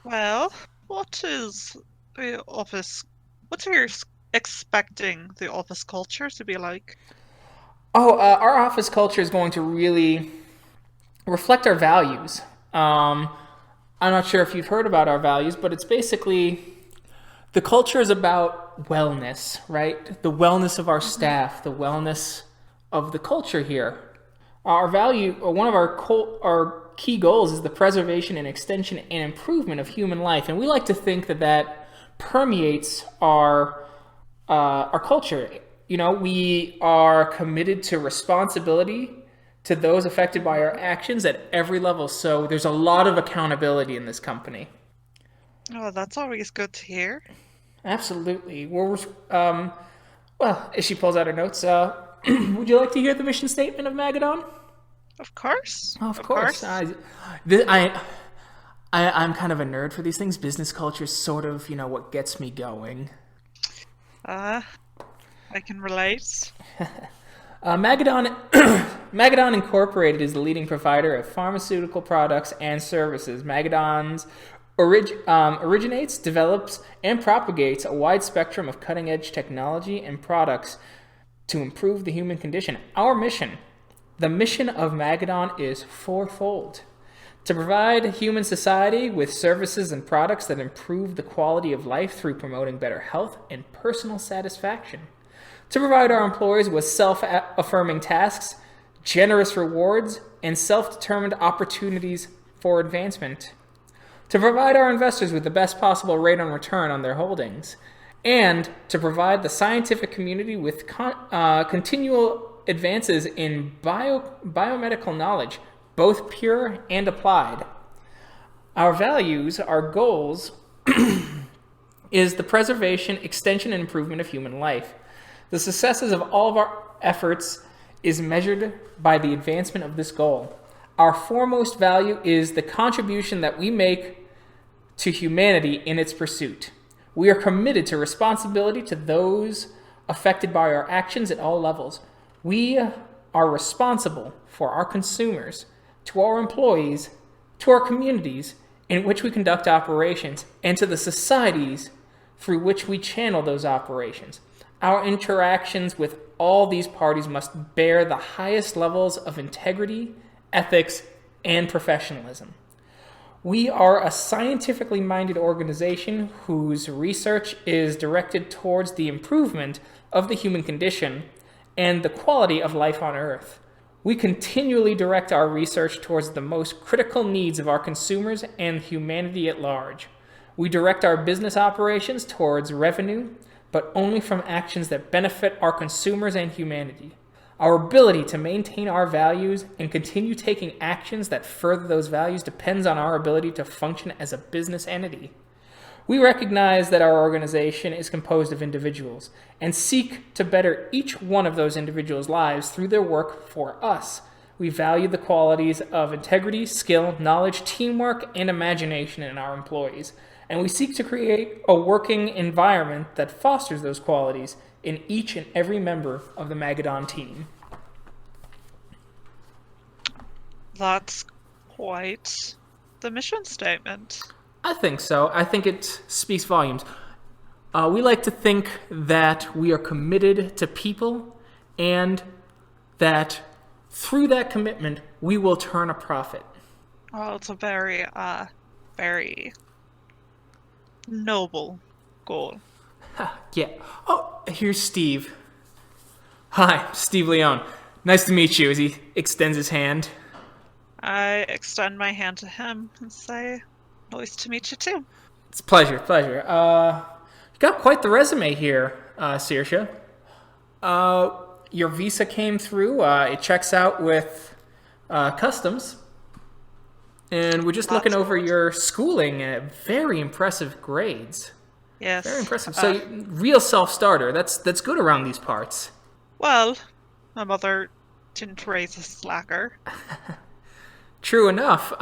Well, what is the office? What are you expecting the office culture to be like? Oh, our office culture is going to really reflect our values. I'm not sure if you've heard about our values, but it's basically the culture is about wellness, right? The wellness of our staff, the wellness of the culture here. Our value, or one of our key goals, is the preservation and extension and improvement of human life, and we like to think that permeates our culture. You know, we are committed to responsibility to those affected by our actions at every level. So there's a lot of accountability in this company. Oh, that's always good to hear. Absolutely. Well, as she pulls out her notes, would you like to hear the mission statement of Magadon? Of course. Of course. I'm kind of a nerd for these things. Business culture is sort of, what gets me going. I can relate. Magadon Incorporated is the leading provider of pharmaceutical products and services. Magadon's originates, develops, and propagates a wide spectrum of cutting-edge technology and products to improve the human condition. Our mission, the mission of Magadon, is fourfold: to provide human society with services and products that improve the quality of life through promoting better health and personal satisfaction; to provide our employees with self-affirming tasks, generous rewards, and self-determined opportunities for advancement; to provide our investors with the best possible rate on return on their holdings; and to provide the scientific community with continual advances in biomedical knowledge, both pure and applied. Our values, our goals, is the preservation, extension, and improvement of human life. The successes of all of our efforts is measured by the advancement of this goal. Our foremost value is the contribution that we make to humanity in its pursuit. We are committed to responsibility to those affected by our actions at all levels. We are responsible for our consumers, to our employees, to our communities in which we conduct operations, and to the societies through which we channel those operations. Our interactions with all these parties must bear the highest levels of integrity, ethics, and professionalism. We are a scientifically minded organization whose research is directed towards the improvement of the human condition and the quality of life on Earth. We continually direct our research towards the most critical needs of our consumers and humanity at large. We direct our business operations towards revenue, but only from actions that benefit our consumers and humanity. Our ability to maintain our values and continue taking actions that further those values depends on our ability to function as a business entity. We recognize that our organization is composed of individuals and seek to better each one of those individuals' lives through their work for us. We value the qualities of integrity, skill, knowledge, teamwork, and imagination in our employees, and we seek to create a working environment that fosters those qualities in each and every member of the Magadon team. That's quite the mission statement. I think so. I think it speaks volumes. We like to think that we are committed to people and that through that commitment, we will turn a profit. Well, it's a very, very noble goal. Yeah. Oh, here's Steve. Hi, Steve Leone. Nice to meet you, as he extends his hand. I extend my hand to him and say, nice to meet you too. It's a pleasure. You got quite the resume here, Sorcha. Your visa came through. It checks out with customs. And we're just looking over your schooling. Very impressive grades. Yes. Very impressive. So, real self-starter. That's good around these parts. Well, my mother didn't raise a slacker. True enough.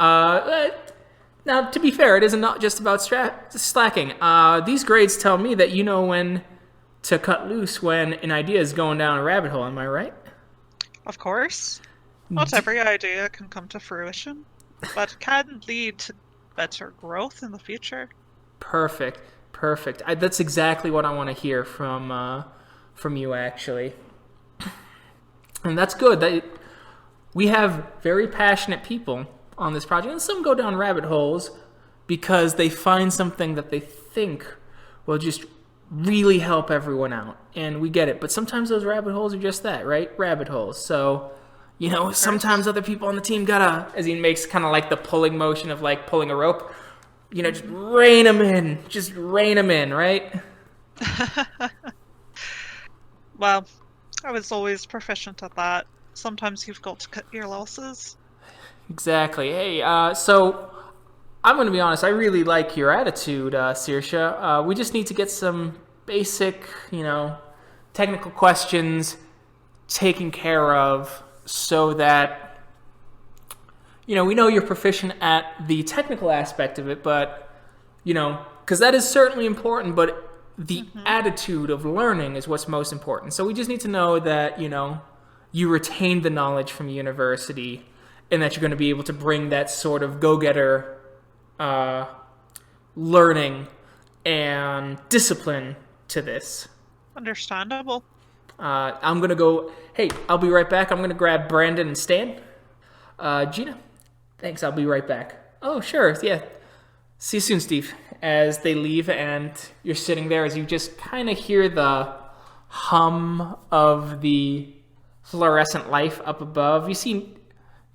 Now, to be fair, it isn't not just about slacking. These grades tell me that you know when to cut loose when an idea is going down a rabbit hole. Am I right? Of course. Not every idea can come to fruition, but can lead to better growth in the future. Perfect. That's exactly what I want to hear from you, actually. And that's good. We have very passionate people on this project, and some go down rabbit holes because they find something that they think will just really help everyone out, and we get it. But sometimes those rabbit holes are just that, right? Rabbit holes. So, sometimes other people on the team gotta, as he makes kind of like the pulling motion of like pulling a rope, just rein them in, right? Well, I was always proficient at that. Sometimes you've got to cut your losses. Exactly. Hey, so I'm going to be honest. I really like your attitude, Sorcha. We just need to get some basic, technical questions taken care of so that, we know you're proficient at the technical aspect of it, but, because that is certainly important, but the attitude of learning is what's most important. So we just need to know that, you retained the knowledge from university and that you're going to be able to bring that sort of go-getter learning and discipline to this. Understandable. I'm going to go... Hey, I'll be right back. I'm going to grab Brandon and Stan. Gina, thanks. I'll be right back. Oh, sure. Yeah. See you soon, Steve. As they leave and you're sitting there, as you just kind of hear the hum of the fluorescent life up above. You see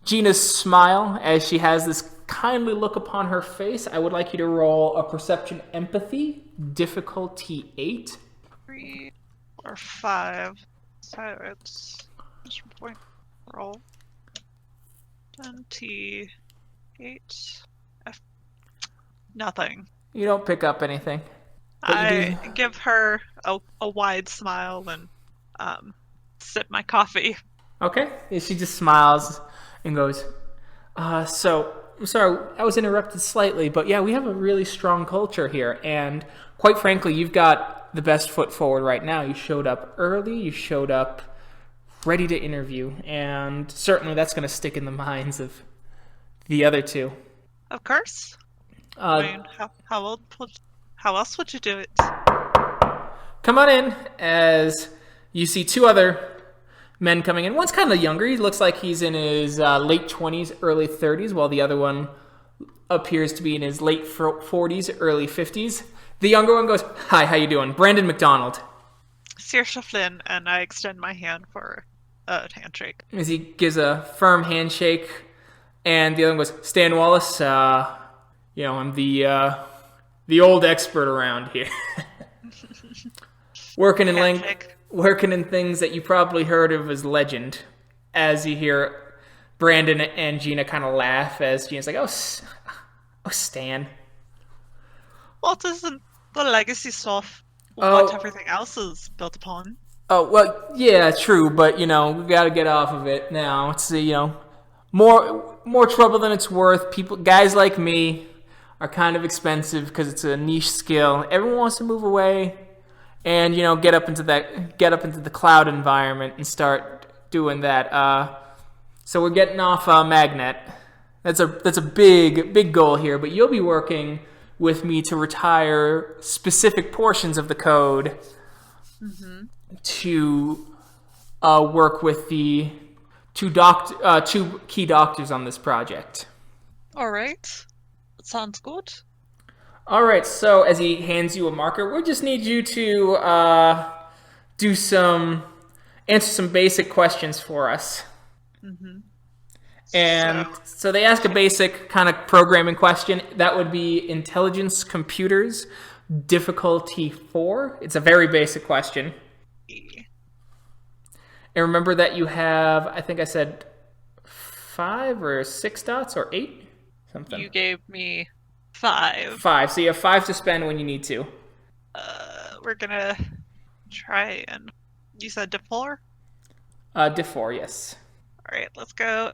Gina's smile as she has this kindly look upon her face. I would like you to roll a perception empathy, difficulty 8. 3 or 5. So it's just point roll. 28. Nothing. You don't pick up anything. I give her a wide smile and sip my coffee. Okay. Yeah, she just smiles and goes, so, I'm sorry, I was interrupted slightly, but yeah, we have a really strong culture here, and quite frankly, you've got the best foot forward right now. You showed up early, you showed up ready to interview, and certainly that's going to stick in the minds of the other two. Of course. I mean, how else would you do it? Come on in as you see two other men coming in. One's kind of younger. He looks like he's in his late 20s, early 30s, while the other one appears to be in his late 40s, early 50s. The younger one goes, "Hi, how you doing? Brandon McDonald." Sorcha Flynn, and I extend my hand for a handshake. As he gives a firm handshake, and the other one goes, "Stan Wallace, I'm the old expert around here." Working in things that you probably heard of as legend. As you hear Brandon and Gina kind of laugh as Gina's like, oh, Stan. What isn't the legacy stuff what everything else is built upon? Oh, well, yeah, true, but, we got to get off of it now. It's, more trouble than it's worth. Guys like me are kind of expensive because it's a niche skill. Everyone wants to move away and, get up into the cloud environment and start doing that. So we're getting off Magnet. That's a big goal here, but you'll be working with me to retire specific portions of the code to work with the two key doctors on this project. All right. Sounds good. All right, so as he hands you a marker, we just need you to answer some basic questions for us. And so they ask a basic kind of programming question. That would be intelligence computers, difficulty 4. It's a very basic question. And remember that you have, I think I said 5 or 6 dots or 8? Something. You gave me 5. 5. So you have 5 to spend when you need to. We're gonna try and... You said diff 4? Diff 4, yes. Alright, let's go.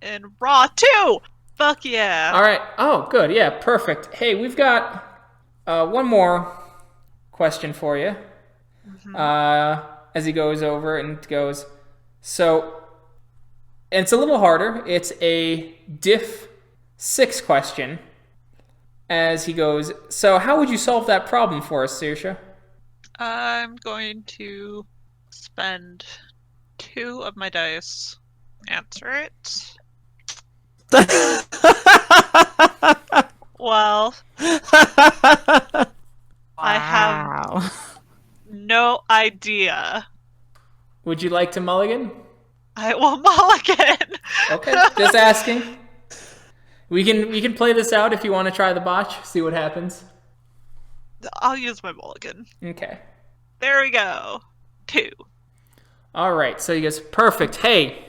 And raw 2! Fuck yeah! Alright. Oh, good. Yeah, perfect. Hey, we've got one more question for you. As he goes over and goes, so... And it's a little harder. It's a diff 6 question. As he goes, so how would you solve that problem for us, Sorcha? I'm going to spend 2 of my dice. Answer it. Well, I have no idea. Would you like to mulligan? I will mulligan. Okay, just asking. We can play this out if you want to try the botch, see what happens. I'll use my mulligan. Okay. There we go. 2. All right. So he goes, perfect. Hey,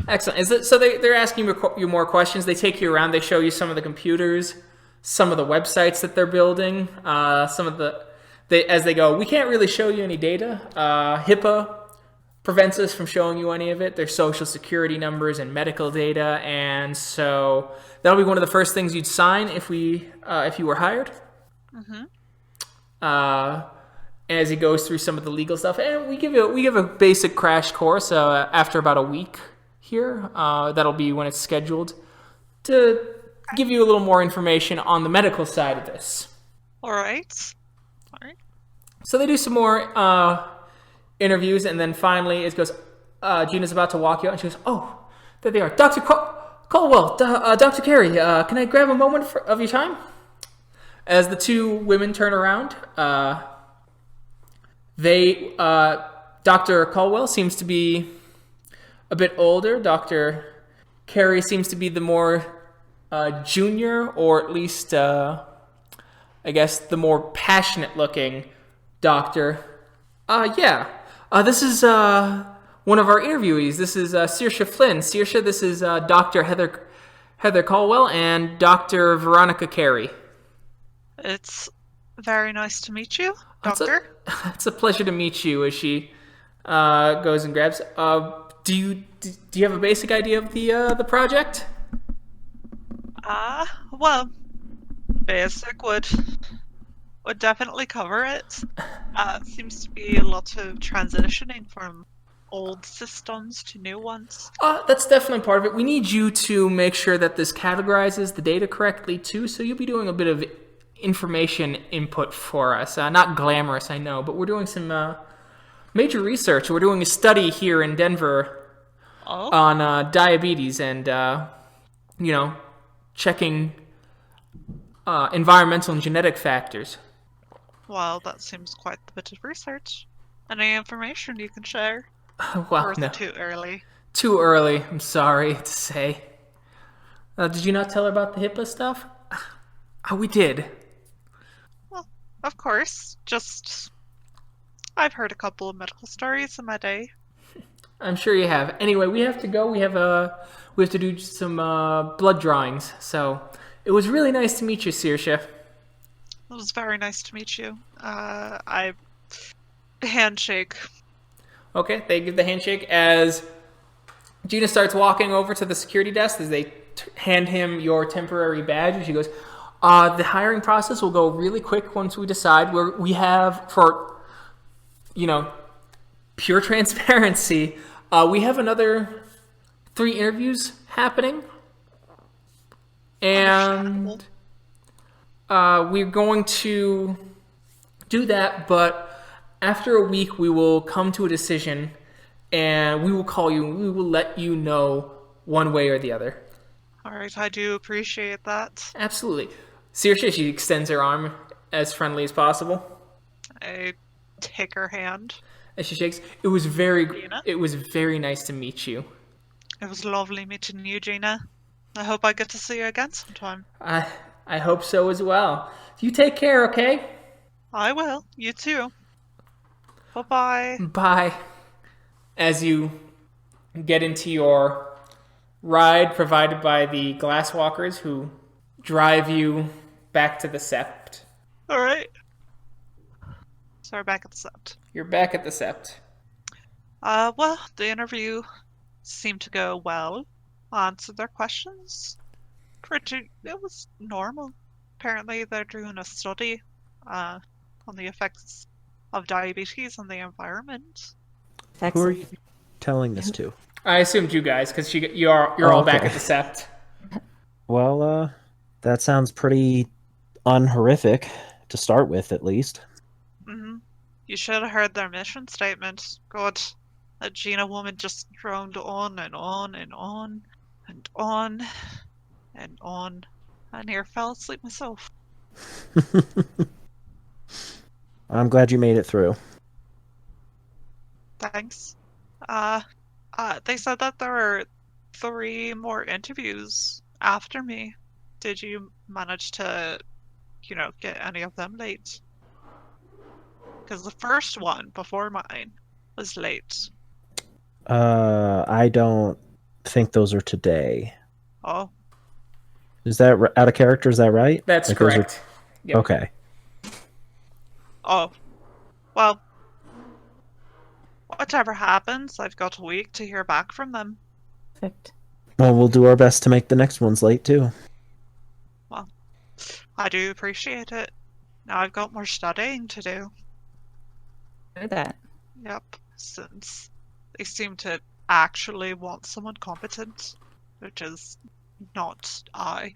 excellent. So they're asking you more questions. They take you around. They show you some of the computers, some of the websites that they're building. As they go, we can't really show you any data. HIPAA prevents us from showing you any of it. Their social security numbers and medical data, and so that'll be one of the first things you'd sign if you were hired. As he goes through some of the legal stuff, and we give a basic crash course after about a week here. That'll be when it's scheduled to give you a little more information on the medical side of this. All right. So they do some more interviews, and then finally it goes, Gina's about to walk you out, and she goes, oh, there they are. Dr. Colwell, Dr. Carey, can I grab a moment of your time? As the two women turn around, Dr. Colwell seems to be a bit older. Dr. Carey seems to be the more junior, or at least, I guess, the more passionate-looking doctor. This is one of our interviewees. This is Sorcha Flynn. Sorcha, this is Dr. Heather Colwell and Dr. Veronica Carey. It's very nice to meet you, Doctor. It's a pleasure to meet you, as she goes and grabs. do you have a basic idea of the project? Well, basic would definitely cover it. Seems to be a lot of transitioning from old systems to new ones. That's definitely part of it. We need you to make sure that this categorizes the data correctly too. So you'll be doing a bit of information input for us. Not glamorous, I know, but we're doing some major research. We're doing a study here in Denver on diabetes and checking environmental and genetic factors. Well, that seems quite a bit of research. Any information you can share? Well, Or is no. it too early? Too early, I'm sorry to say. Did you not tell her about the HIPAA stuff? Oh, we did. Well, of course. Just I've heard a couple of medical stories in my day. I'm sure you have. Anyway, we have to go. We have to do some blood drawings. So it was really nice to meet you, Sorcha. It was very nice to meet you. I handshake. Okay, they give the handshake as Gina starts walking over to the security desk as they hand him your temporary badge. And she goes, the hiring process will go really quick once we decide. We have, for, pure transparency, we have another 3 interviews happening. And we're going to do that, but after a week we will come to a decision and we will call you and we will let you know one way or the other. Alright, I do appreciate that. Absolutely. Sorcha, she extends her arm as friendly as possible. I take her hand. As she shakes, it was very Gina? nice to meet you. It was lovely meeting you, Gina. I hope I get to see you again sometime. I hope so as well. You take care, okay? I will. You too. Bye-bye. Bye. As you get into your ride provided by the glasswalkers who drive you back to the Sept. Alright. So we're back at the Sept. You're back at the Sept. Well, the interview seemed to go well. Answered their questions. It was normal. Apparently they're doing a study on the effects of diabetes on the environment. Who are you telling this to? I assumed you guys, because you're all back okay. at the Sept. Well, that sounds pretty unhorrific to start with, at least. Mm-hmm. You should have heard their mission statement. God, that Gina woman just droned on and on and on and on and on. I near fell asleep myself. I'm glad you made it through. Thanks. They said that there were 3 more interviews after me. Did you manage to, get any of them late? Because the first one before mine was late. I don't think those are today. Oh, Is that out of character? Is that right? That's Like, those are- correct. Yep. Okay. oh. Well, whatever happens, I've got a week to hear back from them. Perfect. Well, we'll do our best to make the next ones late, too. Well, I do appreciate it. Now I've got more studying to do. Do that. Yep, since they seem to actually want someone competent, which is not I.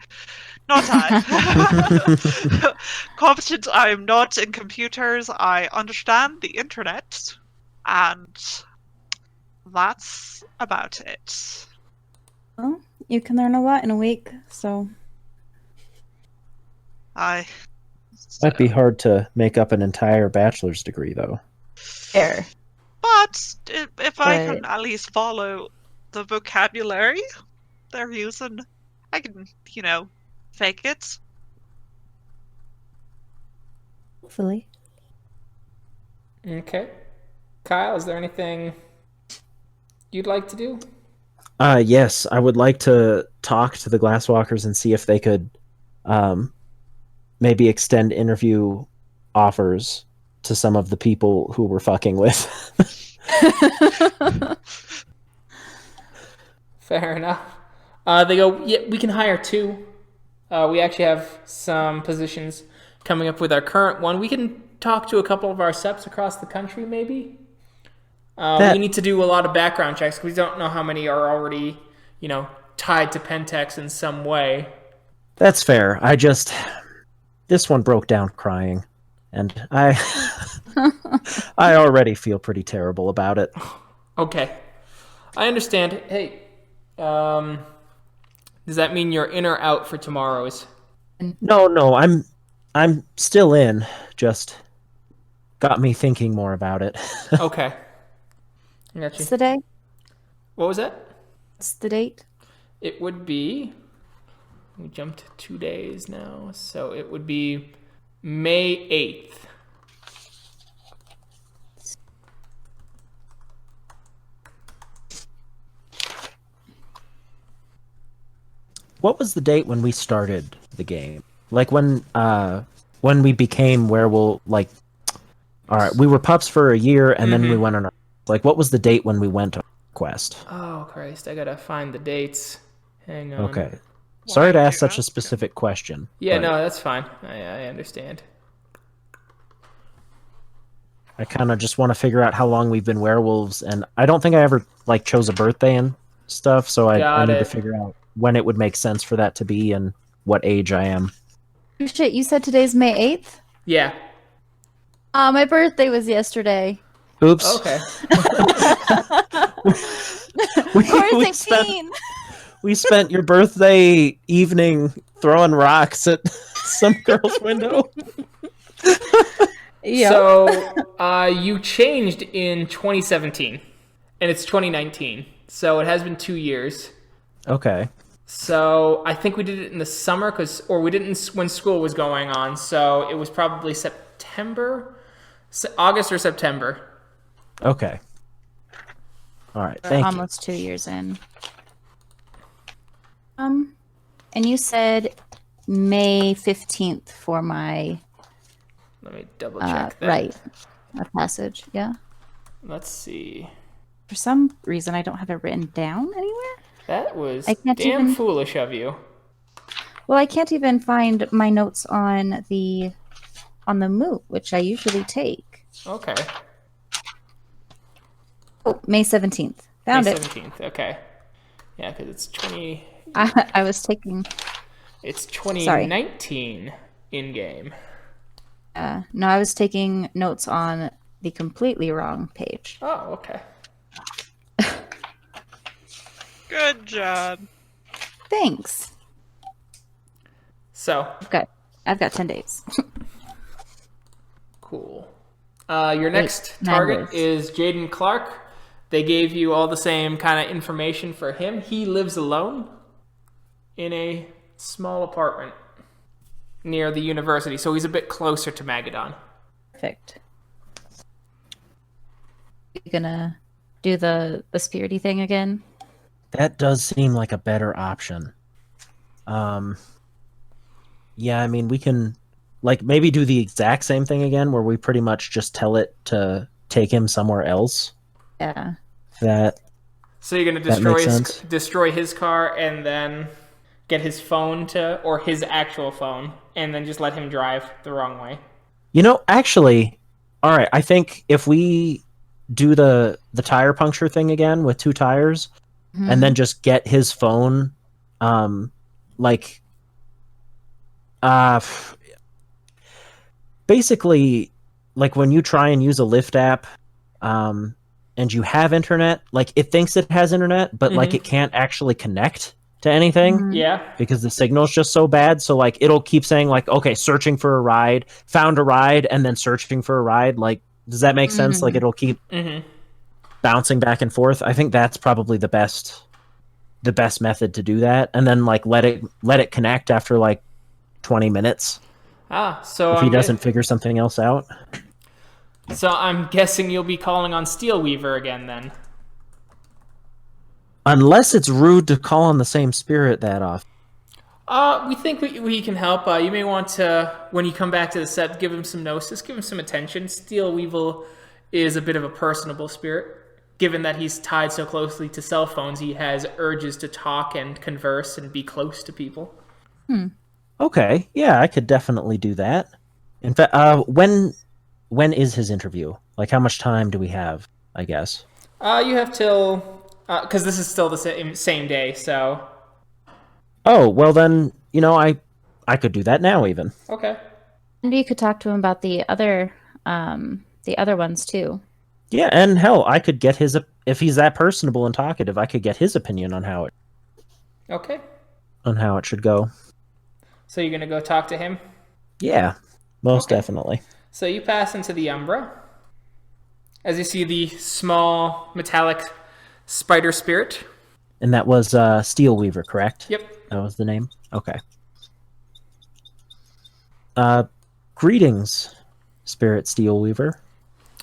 Not I. Competent I am not in computers. I understand the internet, and that's about it. Well, you can learn a lot in a week, so I... Might be hard to make up an entire bachelor's degree, though. fair. But if I But- can at least follow the vocabulary they're using, I can, fake it. Hopefully. Okay. Kyle, is there anything you'd like to do? Yes, I would like to talk to the Glasswalkers and see if they could maybe extend interview offers to some of the people who we're fucking with. Fair enough. They go, yeah, we can hire 2. We actually have some positions coming up with our current one. We can talk to a couple of our Septs across the country, maybe. We need to do a lot of background checks. We don't know how many are already, tied to Pentex in some way. That's fair. This one broke down crying, and I already feel pretty terrible about it. Okay. I understand. Hey, does that mean you're in or out for tomorrow's? No, I'm still in. Just got me thinking more about it. Okay. I got you. What's the day? What was that? What's the date? It would be... We jumped 2 days now, so it would be May 8th. What was the date when we started the game? Like when we became werewolf? Like, all right, we were pups for a year, and then we went on. Like, what was the date when we went on quest? Oh Christ! I gotta find the dates. Hang on. Okay, sorry to ask such a specific question. Yeah, but no, that's fine. I understand. I kind of just want to figure out how long we've been werewolves, and I don't think I ever chose a birthday and stuff, so I need to figure out when it would make sense for that to be and what age I am. Shit, you said today's May 8th? Yeah. My birthday was yesterday. Oops. Okay. we spent your birthday evening throwing rocks at some girl's window. Yeah. So, you changed in 2017, and it's 2019, so it has been 2 years. Okay. So I think we did it in the summer, or we didn't when school was going on, so it was probably August or September. Okay. All right. We're Thank you. almost 2 years in. And you said May 15th for my Let me double check that. right, a passage. Yeah. Let's see. For some reason, I don't have it written down anywhere. That was I can't damn even- foolish of you. Well, I can't even find my notes on the move, which I usually take. Okay. Oh, May 17th. Found May it. 17th. Okay. Yeah, because it's 20. I was taking. It's 2019 in game. No, I was taking notes on the completely wrong page. Oh, okay. Good job. Thanks. So I've got 10 days. cool. Your next 9 target days. is Jaden Clark. They gave you all the same kind of information for him. He lives alone in a small apartment near the university, so he's a bit closer to Magadon. Perfect. You gonna do the spirity thing again? That does seem like a better option. Yeah, I mean, we can maybe do the exact same thing again, where we pretty much just tell it to take him somewhere else. Yeah. So you're gonna destroy his car and then get his phone or his actual phone, and then just let him drive the wrong way. Actually, all right. I think if we do the tire puncture thing again with 2 tires, and then just get his phone, basically, like when you try and use a Lyft app, and you have internet, it thinks it has internet, but it can't actually connect to anything. Yeah. Because the signal's just so bad. So it'll keep saying okay, searching for a ride, found a ride, and then searching for a ride. Does that make sense? It'll keep bouncing back and forth. I think that's probably the best method to do that. And then let it connect after 20 minutes. So if he doesn't figure something else out. So I'm guessing you'll be calling on Steelweaver again then. Unless it's rude to call on the same spirit that often. We think we can help. You may want to, when you come back to the Sept, give him some gnosis, give him some attention. Steelweaver is a bit of a personable spirit. given that he's tied so closely to cell phones, he has urges to talk and converse and be close to people. Okay, yeah, I could definitely do that. In fact, when is his interview? Like, how much time do we have? I guess. You have till because this is still the same day, so Oh well, then I could do that now even. okay. Maybe you could talk to him about the other ones too. Yeah, and hell, I could get his if he's that personable and talkative, I could get his opinion on how it should go. So you're gonna go talk to him? Yeah, most Okay. definitely. So you pass into the Umbra. As you see the small metallic spider spirit. And that was Steel Weaver, correct? Yep. That was the name? Okay. Greetings, Spirit Steel Weaver.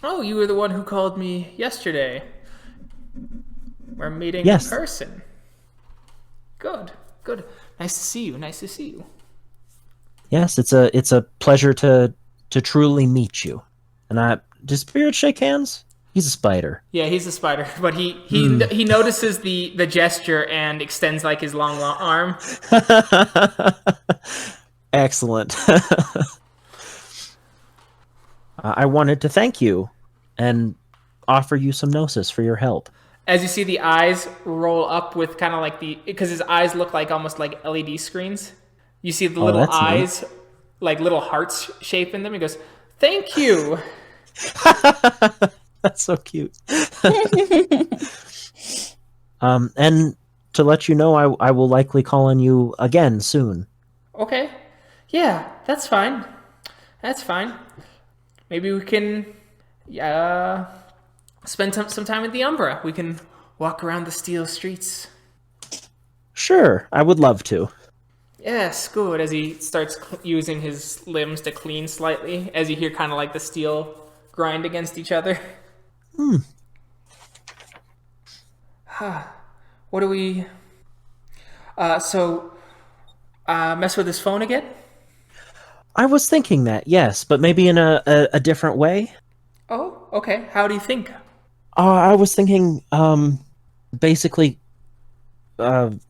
Oh, you were the one who called me yesterday. We're meeting Yes. in person. Good. Nice to see you. Yes, it's a pleasure to truly meet you. And do spirits shake hands? He's a spider. Yeah, he's a spider, but he notices the gesture and extends like his long arm. Excellent. I wanted to thank you and offer you some gnosis for your help. As you see the eyes roll up with kind of like because his eyes look like almost like LED screens. You see the little that's eyes, like little hearts shape in them. He goes, "Thank you." That's so cute. And to let you know, I will likely call on you again soon. Okay. Yeah, that's fine. Maybe we can spend some time at the Umbra. We can walk around the steel streets. Sure, I would love to. Yes, good. As he starts using his limbs to clean slightly, as you hear kind of like the steel grind against each other. What do we... mess with his phone again? I was thinking that, yes, but maybe in a different way. Oh, okay. How do you think? I was thinking, basically,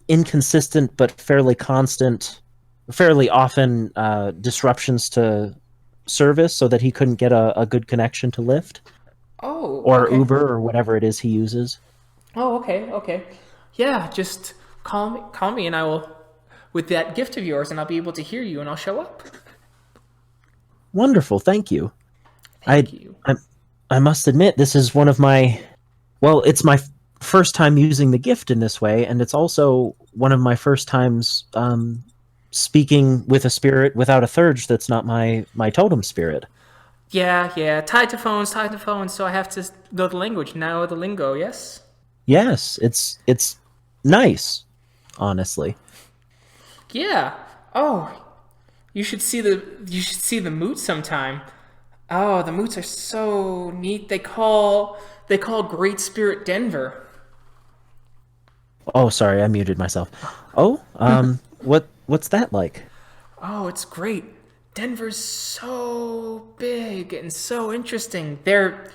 inconsistent but fairly constant, fairly often disruptions to service, so that he couldn't get a good connection to Lyft Oh, or okay. Uber or whatever it is he uses. Oh, okay. Yeah, just call me, and I will, with that gift of yours, and I'll be able to hear you, and I'll show up. Wonderful, thank you. Thank you. I must admit, this is one of my... Well, it's my first time using the gift in this way, and it's also one of my first times speaking with a spirit without a thurge that's not my totem spirit. Yeah. Tied to phones, so I have to know the language, know the lingo, yes? Yes, it's nice, honestly. Yeah. Oh, you should see the moots sometime. Oh, the moots are so neat. They call Great Spirit Denver. Oh, sorry, I muted myself. Oh, what's that like? Oh, it's great. Denver's so big and so interesting. They're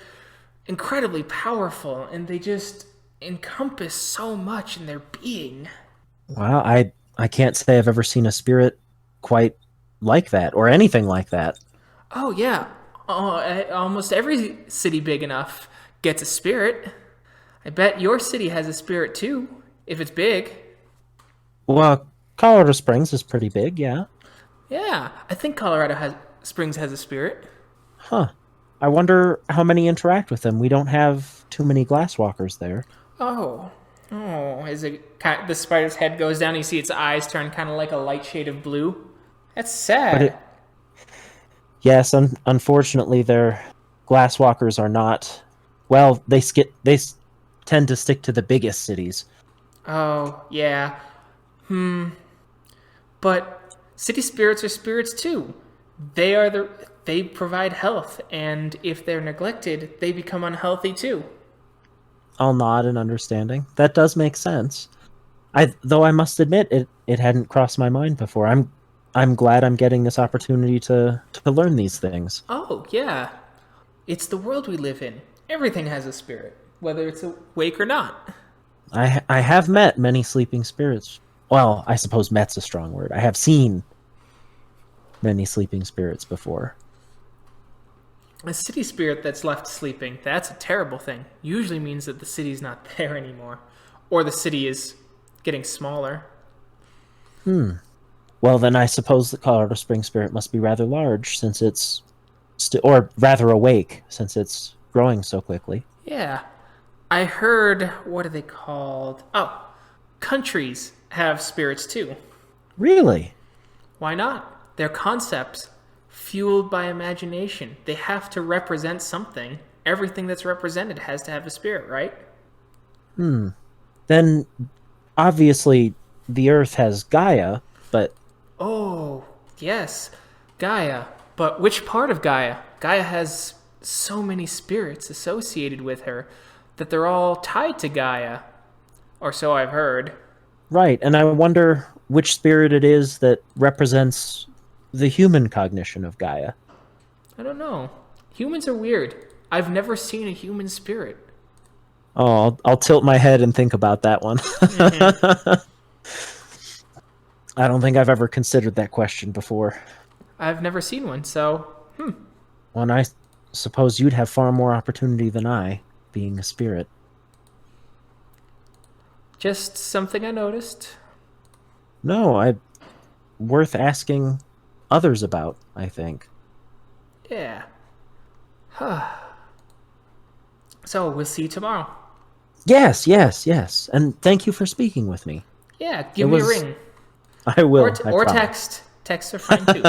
incredibly powerful, and they just encompass so much in their being. Wow, I can't say I've ever seen a spirit quite like that, or anything like that. Oh, yeah. Almost every city big enough gets a spirit. I bet your city has a spirit too, if it's big. Well, Colorado Springs is pretty big, yeah. Yeah, I think Colorado Springs has a spirit. Huh. I wonder how many interact with them. We don't have too many glasswalkers there. Oh, is it the spider's head goes down, and you see its eyes turn kind of like a light shade of blue? That's sad. Yes, unfortunately, their glasswalkers are not... Well, they tend to stick to the biggest cities. Oh, yeah. But city spirits are spirits too. They provide health, and if they're neglected, they become unhealthy too. I'll nod in understanding. That does make sense. Though I must admit, it hadn't crossed my mind before. I'm glad I'm getting this opportunity to learn these things. Oh, yeah. It's the world we live in. Everything has a spirit. whether it's awake or not. I have met many sleeping spirits. Well, I suppose met's a strong word. I have seen many sleeping spirits before. A city spirit that's left sleeping, that's a terrible thing. Usually means that the city's not there anymore. Or the city is getting smaller. Well, then I suppose the Colorado Spring spirit must be rather large, since it's... or rather awake, since it's growing so quickly. Yeah. I heard, what are they called? Oh, countries have spirits too. Really? Why not? They're concepts fueled by imagination. They have to represent something. Everything that's represented has to have a spirit, right? Then, obviously, the Earth has Gaia, but... Oh, yes. Gaia. But which part of Gaia? Gaia has so many spirits associated with her that they're all tied to Gaia. Or so I've heard. Right, and I wonder which spirit it is that represents the human cognition of Gaia. I don't know. Humans are weird. I've never seen a human spirit. Oh, I'll tilt my head and think about that one. I don't think I've ever considered that question before. I've never seen one, so... Well, and I suppose you'd have far more opportunity than I, being a spirit. Just something I noticed. No, worth asking others about, I think. Yeah. So, we'll see you tomorrow. Yes. And thank you for speaking with me. Yeah, give me a ring. I will. Or text. Texts are fine too.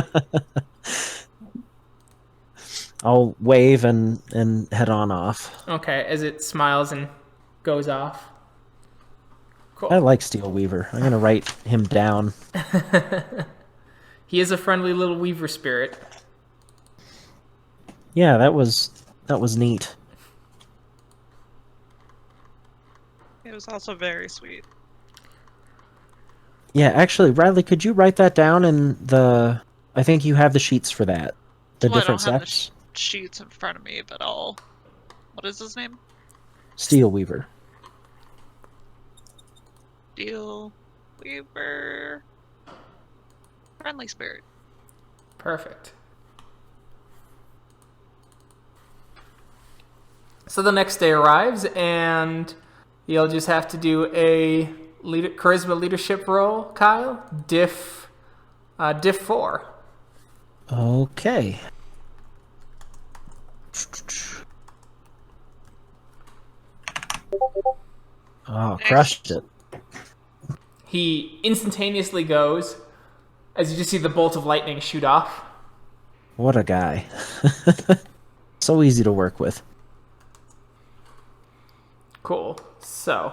I'll wave and head on off. Okay, as it smiles and goes off. Cool. I like Steel Weaver. I'm gonna write him down. He is a friendly little weaver spirit. Yeah, that was neat. It was also very sweet. Yeah, actually, Riley, could you write that down in the... I think you have the sheets for that. The Well, different I don't have sects? the sheets in front of me, but I'll... What is his name? Steel Weaver. Steel Weaver. Friendly spirit. Perfect. So the next day arrives, and you'll just have to do a charisma leadership roll, Kyle. Diff 4. Okay. Oh, crushed it. He instantaneously goes, as you just see the bolt of lightning shoot off. What a guy. So easy to work with. Cool. So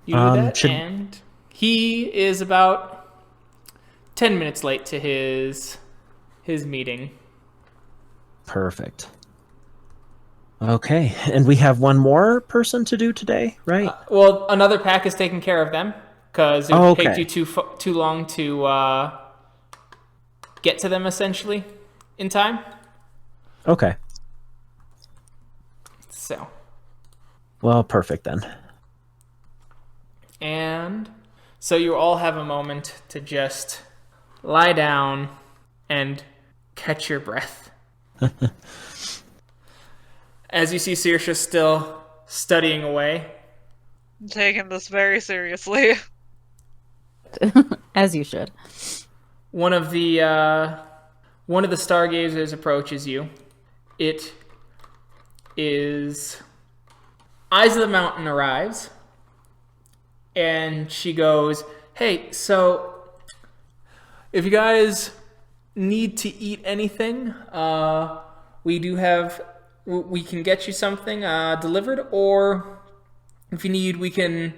you do that, and he is about 10 minutes late to his meeting. Perfect. Okay, and we have one more person to do today, right? Well, another pack is taking care of them because it would take you too long to get to them essentially in time. Okay. So. Well, perfect then. And so you all have a moment to just lie down and catch your breath. As you see Sorcha still studying away. I'm taking this very seriously. As you should. One of the stargazers approaches you. It is Eyes of the Mountain arrives, and she goes, "Hey, so if you guys need to eat anything, we can get you something delivered, or if you need, we can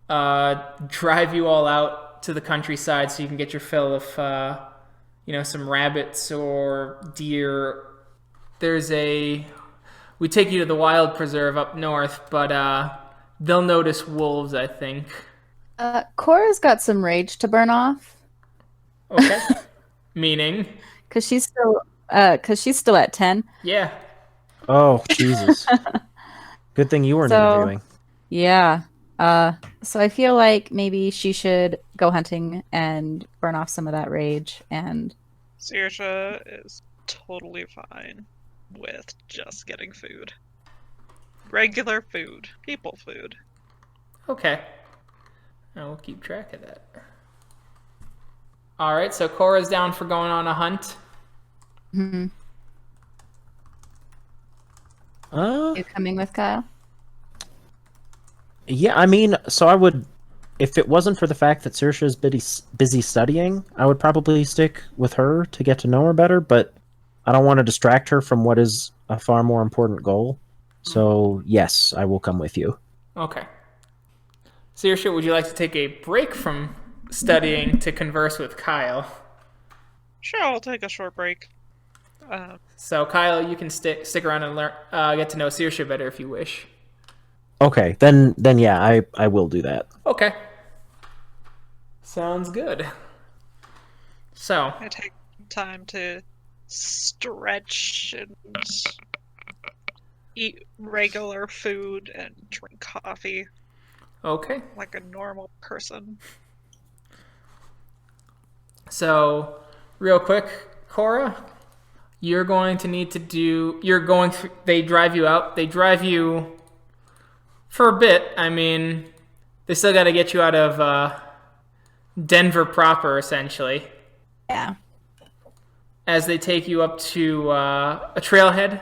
drive you all out to the countryside so you can get your fill of, some rabbits or deer. We take you to the wild preserve up north, but they'll notice wolves, I think." Cora's got some rage to burn off. Okay. Meaning? Because she's still because she's still at 10. Yeah. Oh, Jesus. Good thing you weren't So- interviewing. Yeah. So I feel like maybe she should go hunting and burn off some of that rage. And Sorcha is totally fine with just getting food. Regular food. People food. Okay. I will keep track of that. All right, so Cora's down for going on a hunt. you coming with Kyle? Yeah, I mean, so I would, if it wasn't for the fact that Sorcha's busy studying, I would probably stick with her to get to know her better, but I don't want to distract her from what is a far more important goal. So, yes, I will come with you. Okay. Sorcha, would you like to take a break from studying to converse with Kyle? Sure, I'll take a short break. So, Kyle, you can stick around and learn, get to know Sorcha better if you wish. Okay, then yeah, I will do that. Okay. Sounds good. So, I take time to stretch and eat regular food and drink coffee okay. like a normal person. So, real quick, Cora, you're going to need to do. They drive you out. They drive you for a bit. I mean, they still got to get you out of Denver proper, essentially. Yeah. As they take you up to a trailhead,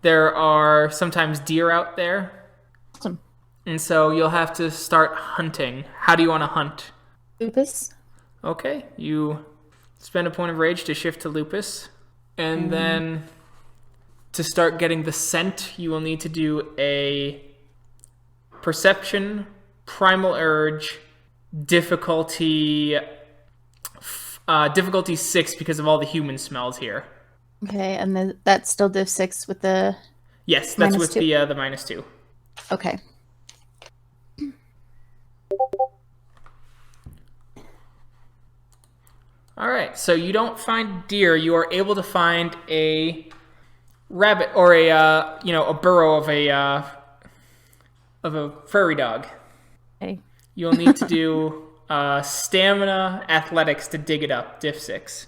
there are sometimes deer out there. Awesome. And so you'll have to start hunting. How do you want to hunt? Lupus. Okay, you spend a point of rage to shift to Lupus. And then to start getting the scent, you will need to do a perception, primal urge, difficulty 6 because of all the human smells here. Okay, and then that's still div 6 with the... Yes, that's with -2. the -2. Okay. All right, so you don't find deer. You are able to find a rabbit or a burrow of a furry dog. Okay. You'll need to do stamina athletics to dig it up, diff 6.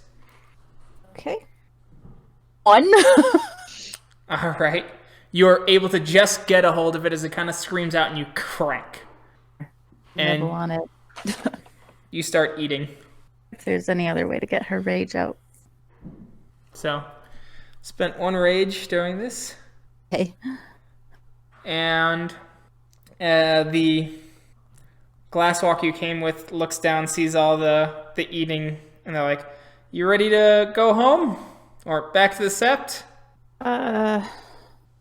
Okay. 1. All right. You're able to just get a hold of it as it kind of screams out and you crank. And Nibble on it. you start eating. If there's any other way to get her rage out. So, spent 1 rage during this. Okay. And the glasswalker you came with looks down, sees all the eating, and they're like, "You ready to go home? Or back to the Sept?"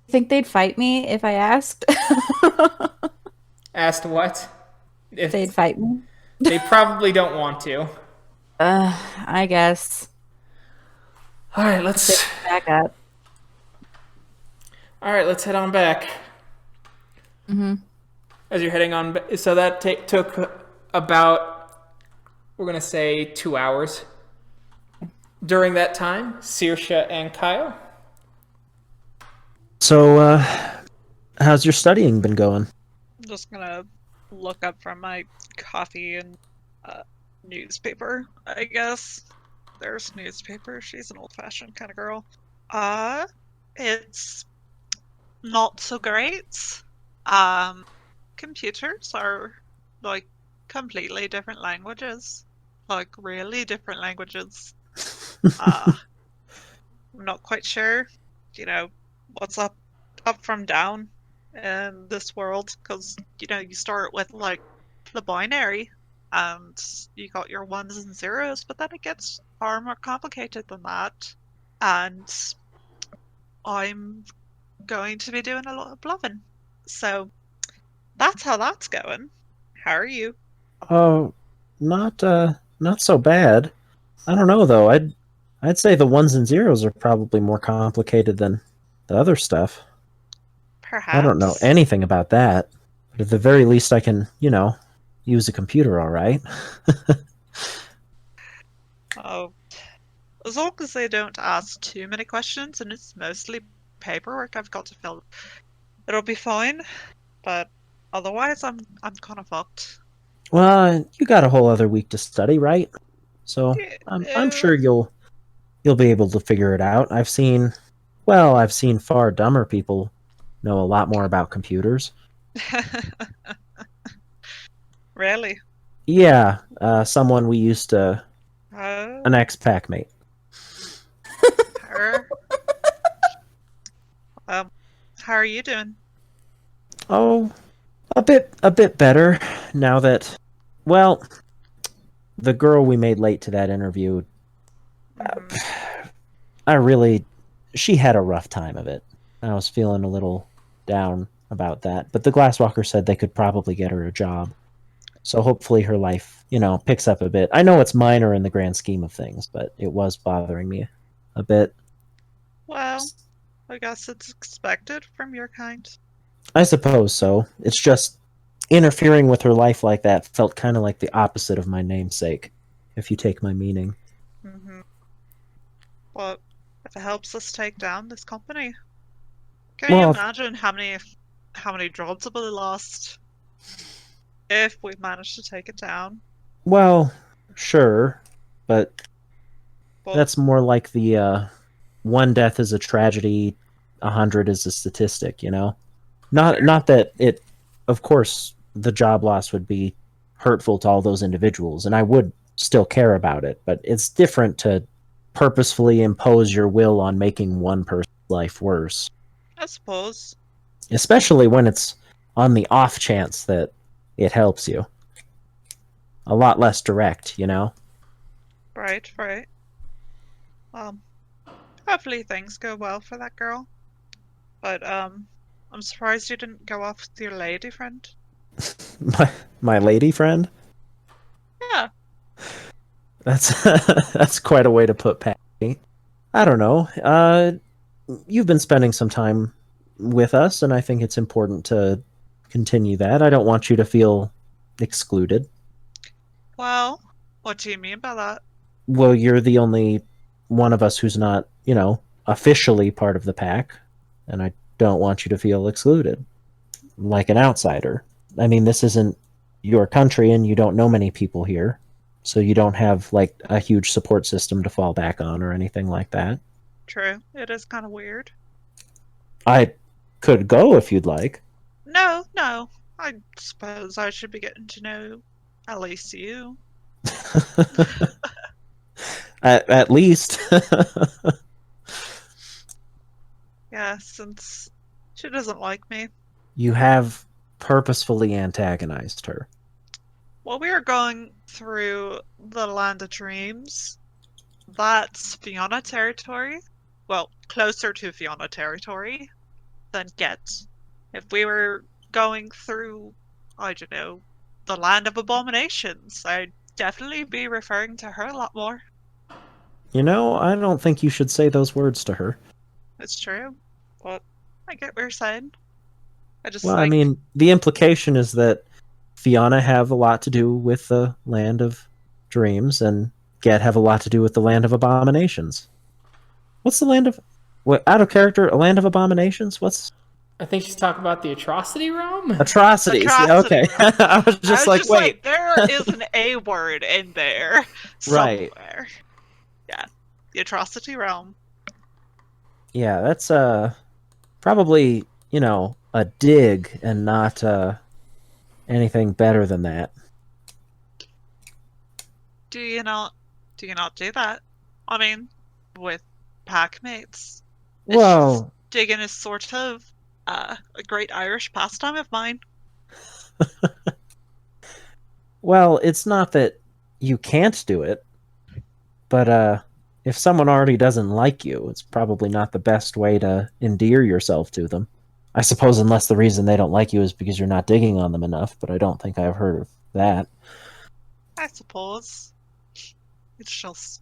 Think they'd fight me if I asked? Asked what? If They'd fight me? they probably don't want to. I guess. All right, let's Back up. head on back. Mm-hmm. As you're heading on, so that took about, we're gonna say, 2 hours. During that time, Sorcha and Kyle. So, how's your studying been going? I'm just gonna look up from my coffee and newspaper, I guess. There's newspaper. She's an old-fashioned kind of girl. It's not so great. Computers are like completely different languages. Like really different languages. I'm not quite sure, what's up from down in this world, because you start with like the binary and you got your 1s and 0s, but then it gets far more complicated than that, and I'm going to be doing a lot of bluffing, so that's how that's going. How are you? Oh, not so bad. I don't know though. I'd say the 1s and 0s are probably more complicated than the other stuff. Perhaps. I don't know anything about that, but at the very least I can, use a computer all right. Oh, As long as they don't ask too many questions and it's mostly paperwork I've got to fill, it'll be fine. But otherwise, I'm kind of fucked. Well, you got a whole other week to study, right? So I'm Yeah. sure you'll be able to figure it out. I've seen far dumber people know a lot more about computers. Really? Yeah, someone we used to an ex-pack mate. Her? How are you doing? Oh, a bit better now that, well, the girl we made late to that interview, she had a rough time of it. I was feeling a little down about that, but the Glasswalker said they could probably get her a job. So hopefully her life, picks up a bit. I know it's minor in the grand scheme of things, but it was bothering me a bit. Well, I guess it's expected from your kind. I suppose so. It's just interfering with her life like that felt kind of like the opposite of my namesake, if you take my meaning. But if it helps us take down this company, can you imagine how many jobs will be lost if we manage to take it down? Well, sure, but that's more like the one death is a tragedy, 100 is a statistic, Not that it, of course, the job loss would be hurtful to all those individuals, and I would still care about it, but it's different to purposefully impose your will on making one person's life worse. I suppose. Especially when it's on the off chance that it helps you. A lot less direct, Right. Hopefully things go well for that girl. But, I'm surprised you didn't go off with your lady friend. My lady friend? Yeah. That's quite a way to put Patty. I don't know. You've been spending some time with us, and I think it's important to continue that. I don't want you to feel excluded. Well, what do you mean by that? Well, you're the only one of us who's not, officially part of the pack, and I don't want you to feel excluded, like an outsider. I mean, this isn't your country, and you don't know many people here, so you don't have, like, a huge support system to fall back on or anything like that. True. It is kind of weird. I could go if you'd like. No. I suppose I should be getting to know at least you. at least. Yeah, since she doesn't like me. You have purposefully antagonized her. While we are going through the Land of Dreams, that's Fiona territory. Well, closer to Fiona territory than Get. If we were going through, I don't know, the Land of Abominations, I'd definitely be referring to her a lot more. I don't think you should say those words to her. It's true, but I get what you're saying. I mean, the implication is that Fiona have a lot to do with the Land of Dreams, and Get have a lot to do with the Land of Abominations. What's the Land of... What, out of character, a Land of Abominations? What's... I think she's talking about the Atrocity Realm? Atrocities, yeah, okay. I was just like, wait. There is an A word in there somewhere. Right. Yeah, the Atrocity Realm. Yeah, that's probably, a dig and not anything better than that. Do you not do that? I mean, with packmates. Well, digging is sort of a great Irish pastime of mine. Well, it's not that you can't do it, but if someone already doesn't like you, it's probably not the best way to endear yourself to them. I suppose unless the reason they don't like you is because you're not digging on them enough, but I don't think I've heard of that. I suppose. It's just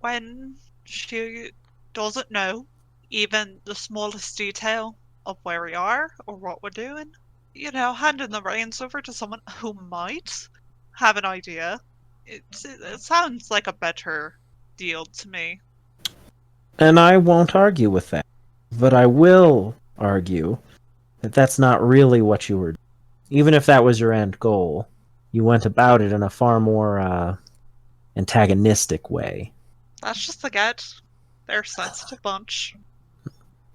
when she doesn't know even the smallest detail of where we are or what we're doing, handing the reins over to someone who might have an idea. It sounds like a better yield to me. And I won't argue with that. But I will argue that that's not really what you were doing. Even if that was your end goal, you went about it in a far more antagonistic way. That's just the get. They're a sensitive bunch.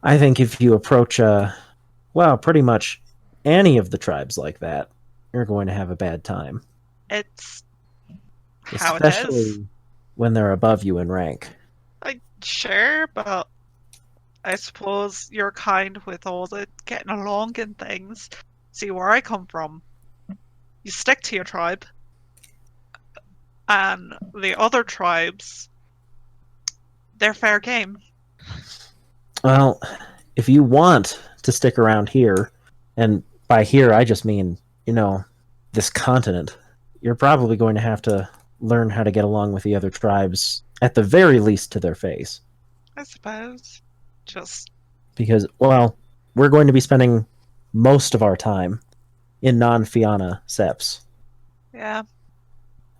I think if you approach, pretty much any of the tribes like that, you're going to have a bad time. It's how it is. Especially when they're above you in rank. Sure, but I suppose you're kind with all the getting along and things. See where I come from. You stick to your tribe. And the other tribes, they're fair game. Well, if you want to stick around here, and by here I just mean, this continent, you're probably going to have to learn how to get along with the other tribes, at the very least to their face. I suppose. Just... Because, we're going to be spending most of our time in non-Fianna Septs. Yeah.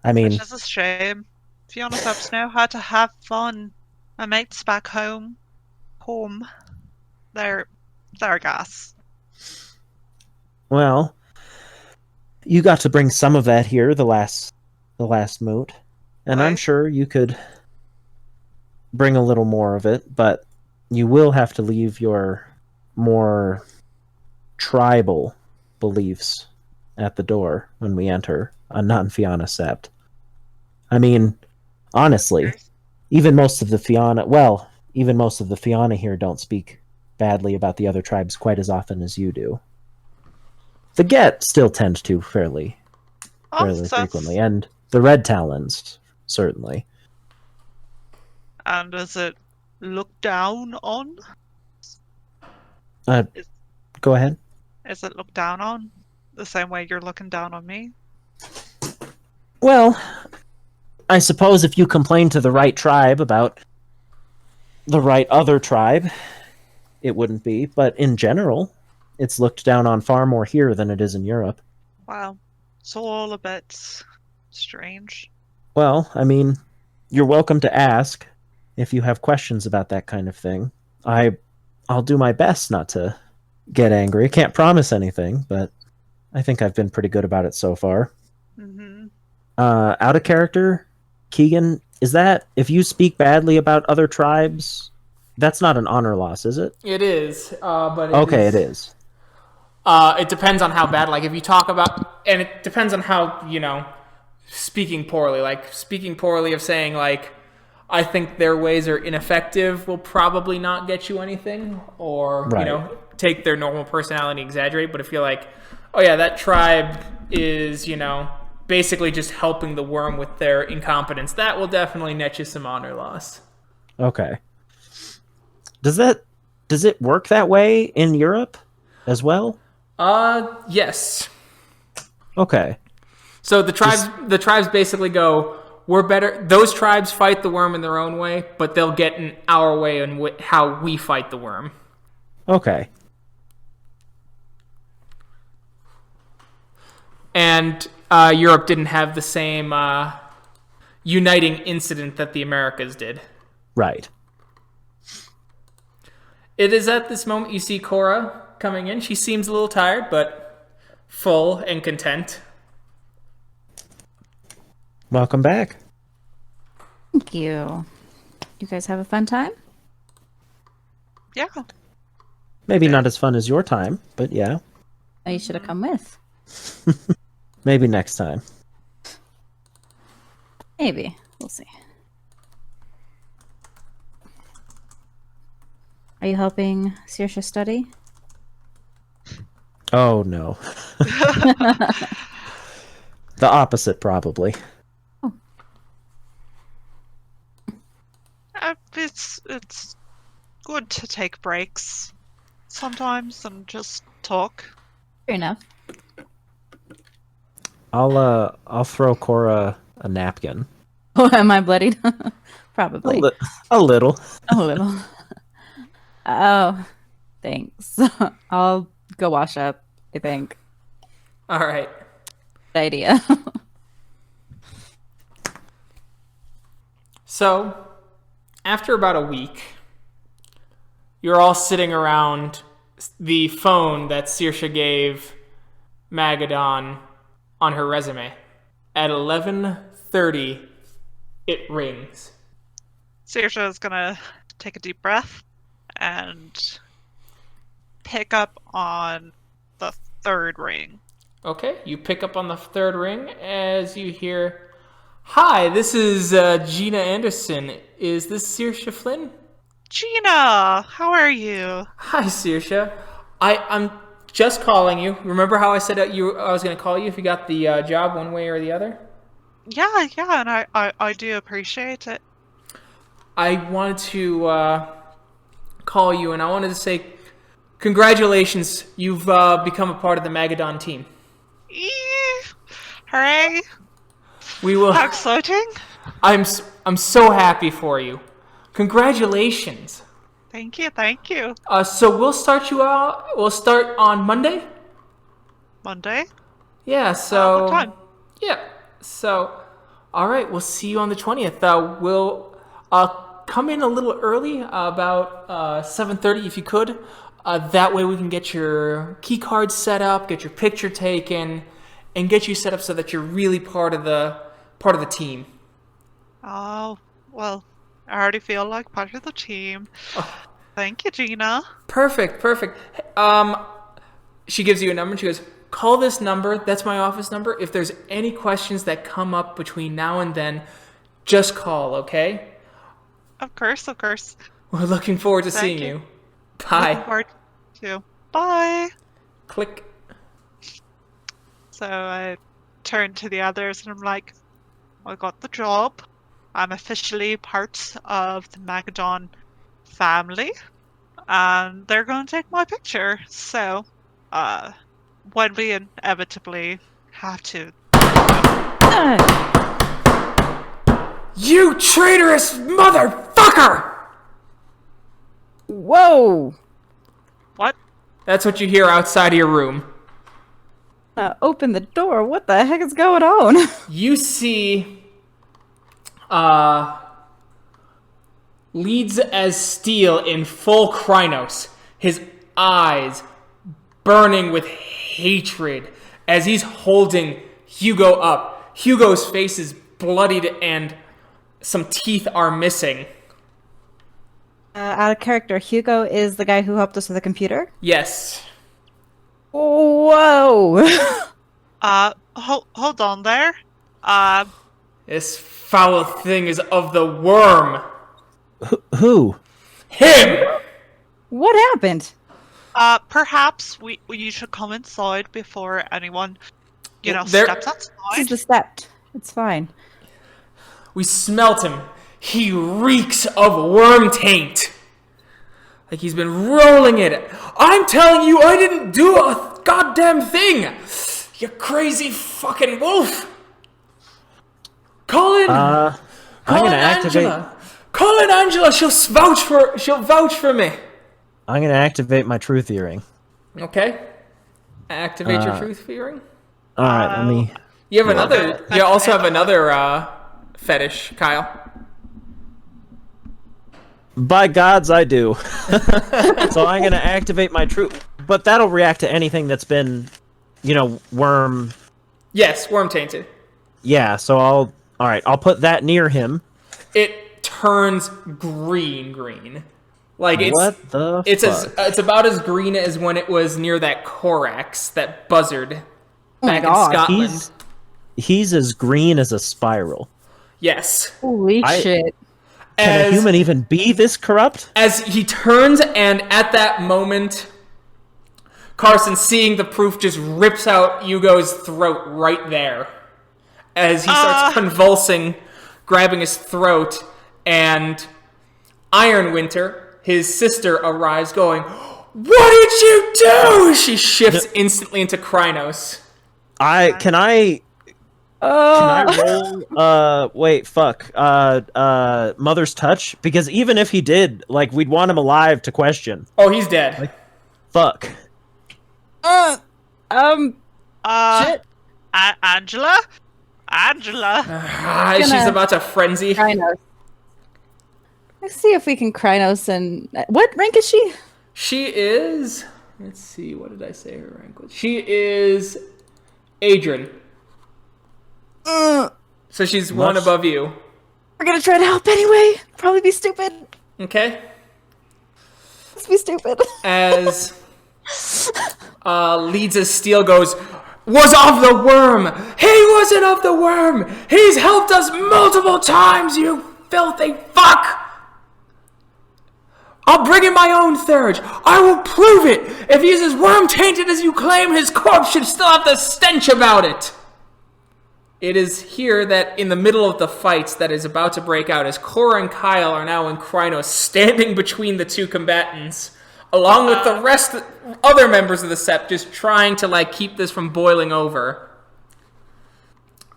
I mean... Which is a shame. Fianna Septs know how to have fun. My mates back home, they're gas. Well, you got to bring some of that here the last moot, and I'm Right. sure you could bring a little more of it, but you will have to leave your more tribal beliefs at the door when we enter a non-Fianna Sept. I mean, honestly, even most of the Fianna here don't speak badly about the other tribes quite as often as you do. The Get still tend to fairly frequently, and the Red Talons, certainly. And is it looked down on? Go ahead. Is it looked down on? The same way you're looking down on me? Well, I suppose if you complain to the right tribe about the right other tribe, it wouldn't be. But in general, it's looked down on far more here than it is in Europe. Wow. It's all a bit strange. Well, I mean, you're welcome to ask if you have questions about that kind of thing. I'll do my best not to get angry. I can't promise anything, but I think I've been pretty good about it so far. Mm-hmm. Out of character, Keegan, is that if you speak badly about other tribes, that's not an honor loss, is it? It is, but It is. It depends on how bad. Like if you talk about, and it depends on how speaking poorly. Like speaking poorly of saying like, I think their ways are ineffective will probably not get you anything, or Right. Take their normal personality and exaggerate. But if you're like, oh yeah, that tribe is basically just helping the worm with their incompetence, that will definitely net you some honor loss. Okay. Does it work that way in Europe as well? Yes. Okay. So the tribes basically go, we're better. Those tribes fight the worm in their own way, but they'll get in our way and how we fight the worm. Okay. And Europe didn't have the same uniting incident that the Americas did. Right. It is at this moment you see Cora coming in. She seems a little tired, but full and content. Welcome back. Thank you. You guys have a fun time? Yeah. Maybe not as fun as your time, but yeah. Oh, you should have come with. Maybe next time. Maybe. We'll see. Are you helping Sorcha study? Oh, no. The opposite, probably. It's good to take breaks sometimes and just talk. Fair enough. I'll throw Cora a napkin. Oh, am I bloodied? Probably. A little. A little. Oh, thanks. I'll go wash up, I think. All right. Good idea. So After about a week, you're all sitting around the phone that Sorcha gave Magadon on her resume. At 11:30, it rings. Sorcha is gonna take a deep breath and pick up on the third ring. Okay, you pick up on the third ring as you hear, "Hi, this is Gina Anderson. Is this Sorcha Flynn?" Gina, how are you? Hi, Sorcha. I'm just calling you. Remember how I said I was going to call you if you got the job one way or the other? Yeah, and I do appreciate it. I wanted to call you, and I wanted to say congratulations. You've become a part of the Magadon team. Hooray! We will. How exciting! I'm so happy for you. Congratulations. Thank you. So we'll start you out. We'll start on Monday. Monday? Yeah. So. What time? Yeah. So, all right. We'll see you on the 20th. We'll come in a little early, about 7:30 if you could. That way we can get your key card set up, get your picture taken, and get you set up so that you're really part of the team. Oh, well, I already feel like part of the team. Thank you, Gina. Perfect. She gives you a number and she goes, "Call this number. That's my office number. If there's any questions that come up between now and then, just call, okay?" Of course. We're looking forward to Thank seeing you. you. Looking Bye. forward to. Bye. Click. So I turn to the others and I'm like, I got the job. I'm officially part of the Magadon family. And they're going to take my picture. So, when we inevitably have to. You traitorous motherfucker! Whoa! What? That's what you hear outside of your room. Open the door. What the heck is going on? You see leads as steel in full Krynos, his eyes burning with hatred as he's holding Hugo up. Hugo's face is bloodied and some teeth are missing. Out of character, Hugo is the guy who helped us with the computer? Yes. Whoa! Hold on there. This foul thing is of the worm. Who? Him! What happened? Perhaps you should come inside before anyone, There- steps This outside. is the Sept. It's fine. We smelt him. He reeks of worm taint. Like he's been rolling it. I'm telling you, I didn't do a goddamn thing. You crazy fucking wolf. Call in. I'm Call in gonna activate. Angela. Call in Angela. She'll vouch for me. I'm gonna activate my truth earring. Okay. Activate your truth fearing. All right, let me. You have another. You also have another fetish, Kyle. By gods, I do. So I'm gonna activate my truth, but that'll react to anything that's been, worm. Yes, worm tainted. Yeah. So All right. I'll put that near him. It turns green. Like What the fuck? it's about as green as when it was near that Corax, that buzzard back in God. Scotland. He's as green as a spiral. Yes. Holy shit. Can a human even be this corrupt? As he turns, and at that moment, Carson, seeing the proof, just rips out Hugo's throat right there. As he starts convulsing, grabbing his throat, and Ironwinter, his sister, arrives going, "What did you do?" She shifts instantly into Krynos. Can I roll? Wait, fuck. Mother's touch? Because even if he did, we'd want him alive to question. Oh, he's dead. Fuck. Shit. Angela? She's about to frenzy. Krynos. Let's see if we can Krynos and... What rank is she? She is... Let's see, what did I say her rank was? She is... Adrian. So she's one above you. We're gonna try to help anyway. Probably be stupid. Okay. Let's be stupid. As leads as Steel goes, was of the worm. He wasn't of the worm. He's helped us multiple times, you filthy fuck. I'll bring in my own third. I will prove it. If he's as worm tainted as you claim, his corpse should still have the stench about it. It is here that in the middle of the fight that is about to break out, as Cora and Kyle are now in Krynos, standing between the two combatants, along with the rest, other members of the Sept, just trying to keep this from boiling over.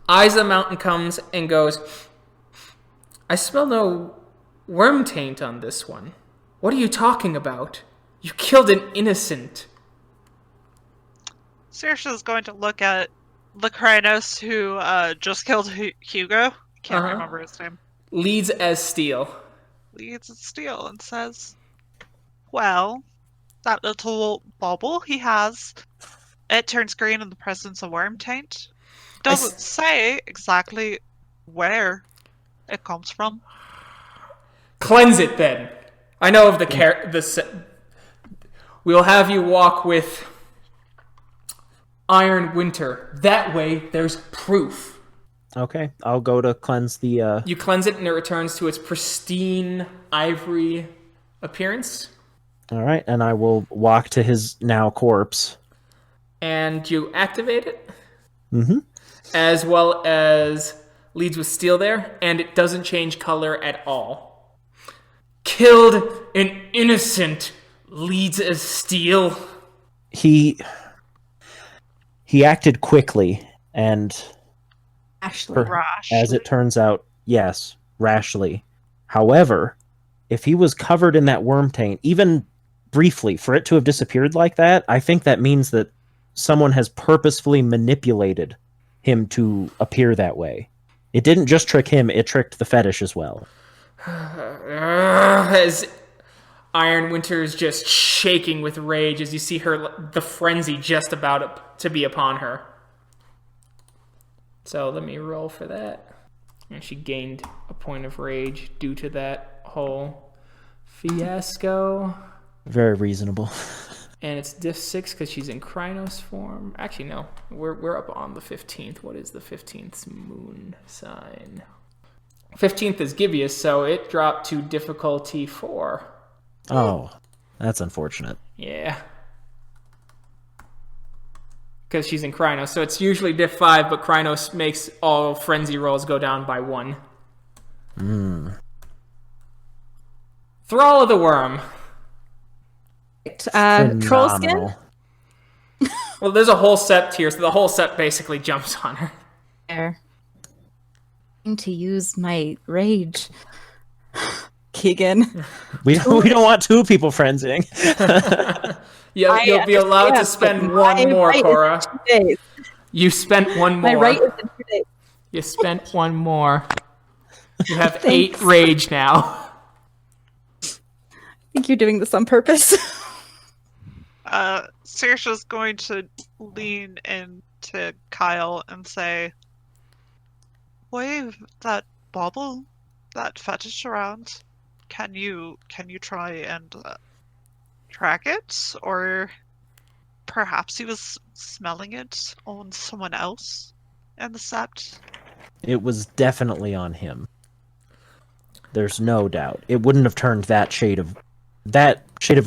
Eyes of the Mountain comes and goes, I smell no worm taint on this one. What are you talking about? You killed an innocent. Sorcha's going to look at the Krynos who just killed Hugo. Can't remember his name. Leads as Steel. Leads as Steel and says, well, that little bauble he has, it turns green in the presence of worm taint. Doesn't say exactly where it comes from. Cleanse it then. I know of we'll have you walk with Iron Winter. That way, there's proof. Okay, I'll go to cleanse the... You cleanse it and it returns to its pristine ivory appearance. All right, and I will walk to his now corpse. And you activate it. Mm-hmm. As well as leads with Steel there, and it doesn't change color at all. Killed an innocent, leads as Steel. He acted quickly, and as it turns out, yes, rashly. However, if he was covered in that worm taint, even briefly, for it to have disappeared like that, I think that means that someone has purposefully manipulated him to appear that way. It didn't just trick him, it tricked the fetish as well. As Iron Winter is just shaking with rage as you see the frenzy just about to be upon her. So let me roll for that. And she gained a point of rage due to that whole fiasco. Very reasonable. And it's diff 6 because she's in Krynos form. Actually, no. We're up on the 15th. What is the 15th moon sign? 15th is Gibeus, so it dropped to difficulty 4. Oh, that's unfortunate. Yeah. Because she's in Krynos, so it's usually diff 5, but Krynos makes all frenzy rolls go down by 1. Thrall of the Worm. Troll skin? Well, there's a whole Sept here, so the whole Sept basically jumps on her. There. To use my rage. Keegan. We don't want two people frenzying. You'll be allowed to spend one more, Cora. You spent one more. My right is in 2 days. You spent one more. You have 8 rage now. I think you're doing this on purpose. Sorcha's going to lean into Kyle and say, wave that bauble, that fetish around. Can you try and track it? Or perhaps he was smelling it on someone else in the Sept? It was definitely on him. There's no doubt. It wouldn't have turned that shade of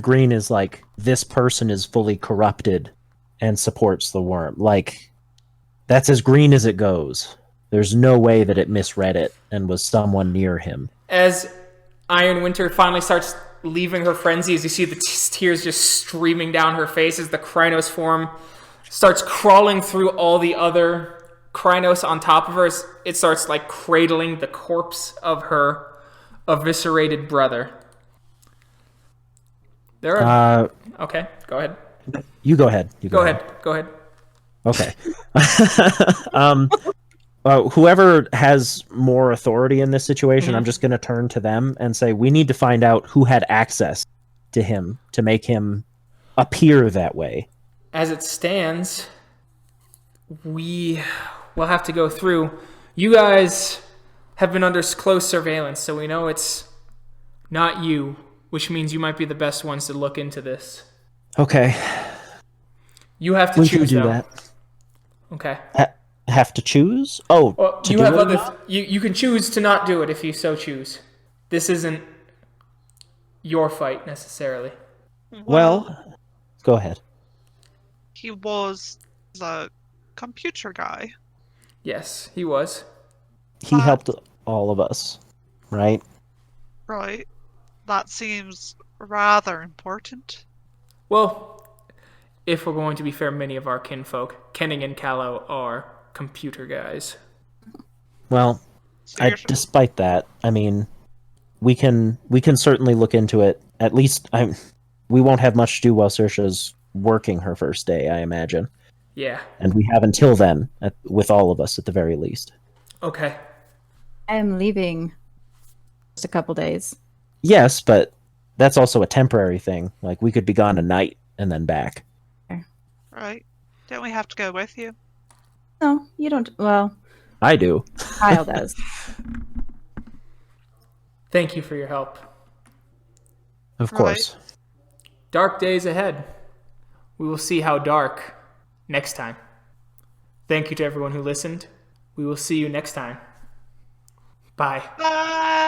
green is like, this person is fully corrupted and supports the worm. Like, that's as green as it goes. There's no way that it misread it and was someone near him. As Iron Winter finally starts leaving her frenzy, as you see the tears just streaming down her face as the Krynos form starts crawling through all the other Krynos on top of her, it starts cradling the corpse of her eviscerated brother. Okay, go ahead. You go ahead. Go ahead. Okay. whoever has more authority in this situation, Mhm. I'm just going to turn to them and say, we need to find out who had access to him to make him appear that way. As it stands, we will have to go through. You guys have been under close surveillance, so we know it's not you, which means you might be the best ones to look into this. Okay. You have to We can choose, do though. that. Okay. Have to choose? Oh, Well, to you do have it? other. You can choose to not do it if you so choose. This isn't your fight necessarily. Well, go ahead. he was the computer guy. Yes, he was. He But- helped all of us, right? Right. That seems rather important. Well, if we're going to be fair, many of our kinfolk, Kenning and Callow, are computer guys. Well, So you're, despite that, I mean, we can certainly look into it. At least we won't have much to do while Sorcha's working her first day, I imagine. Yeah. And we have until then, with all of us at the very least. Okay. I am leaving just a couple days. Yes, but that's also a temporary thing. Like, we could be gone a night and then back. right. Don't we have to go with you? No, you don't. Well, I do. Kyle does. Thank you for your help. Of Right. course. Dark days ahead. We will see how dark next time. Thank you to everyone who listened. We will see you next time. Bye. Bye!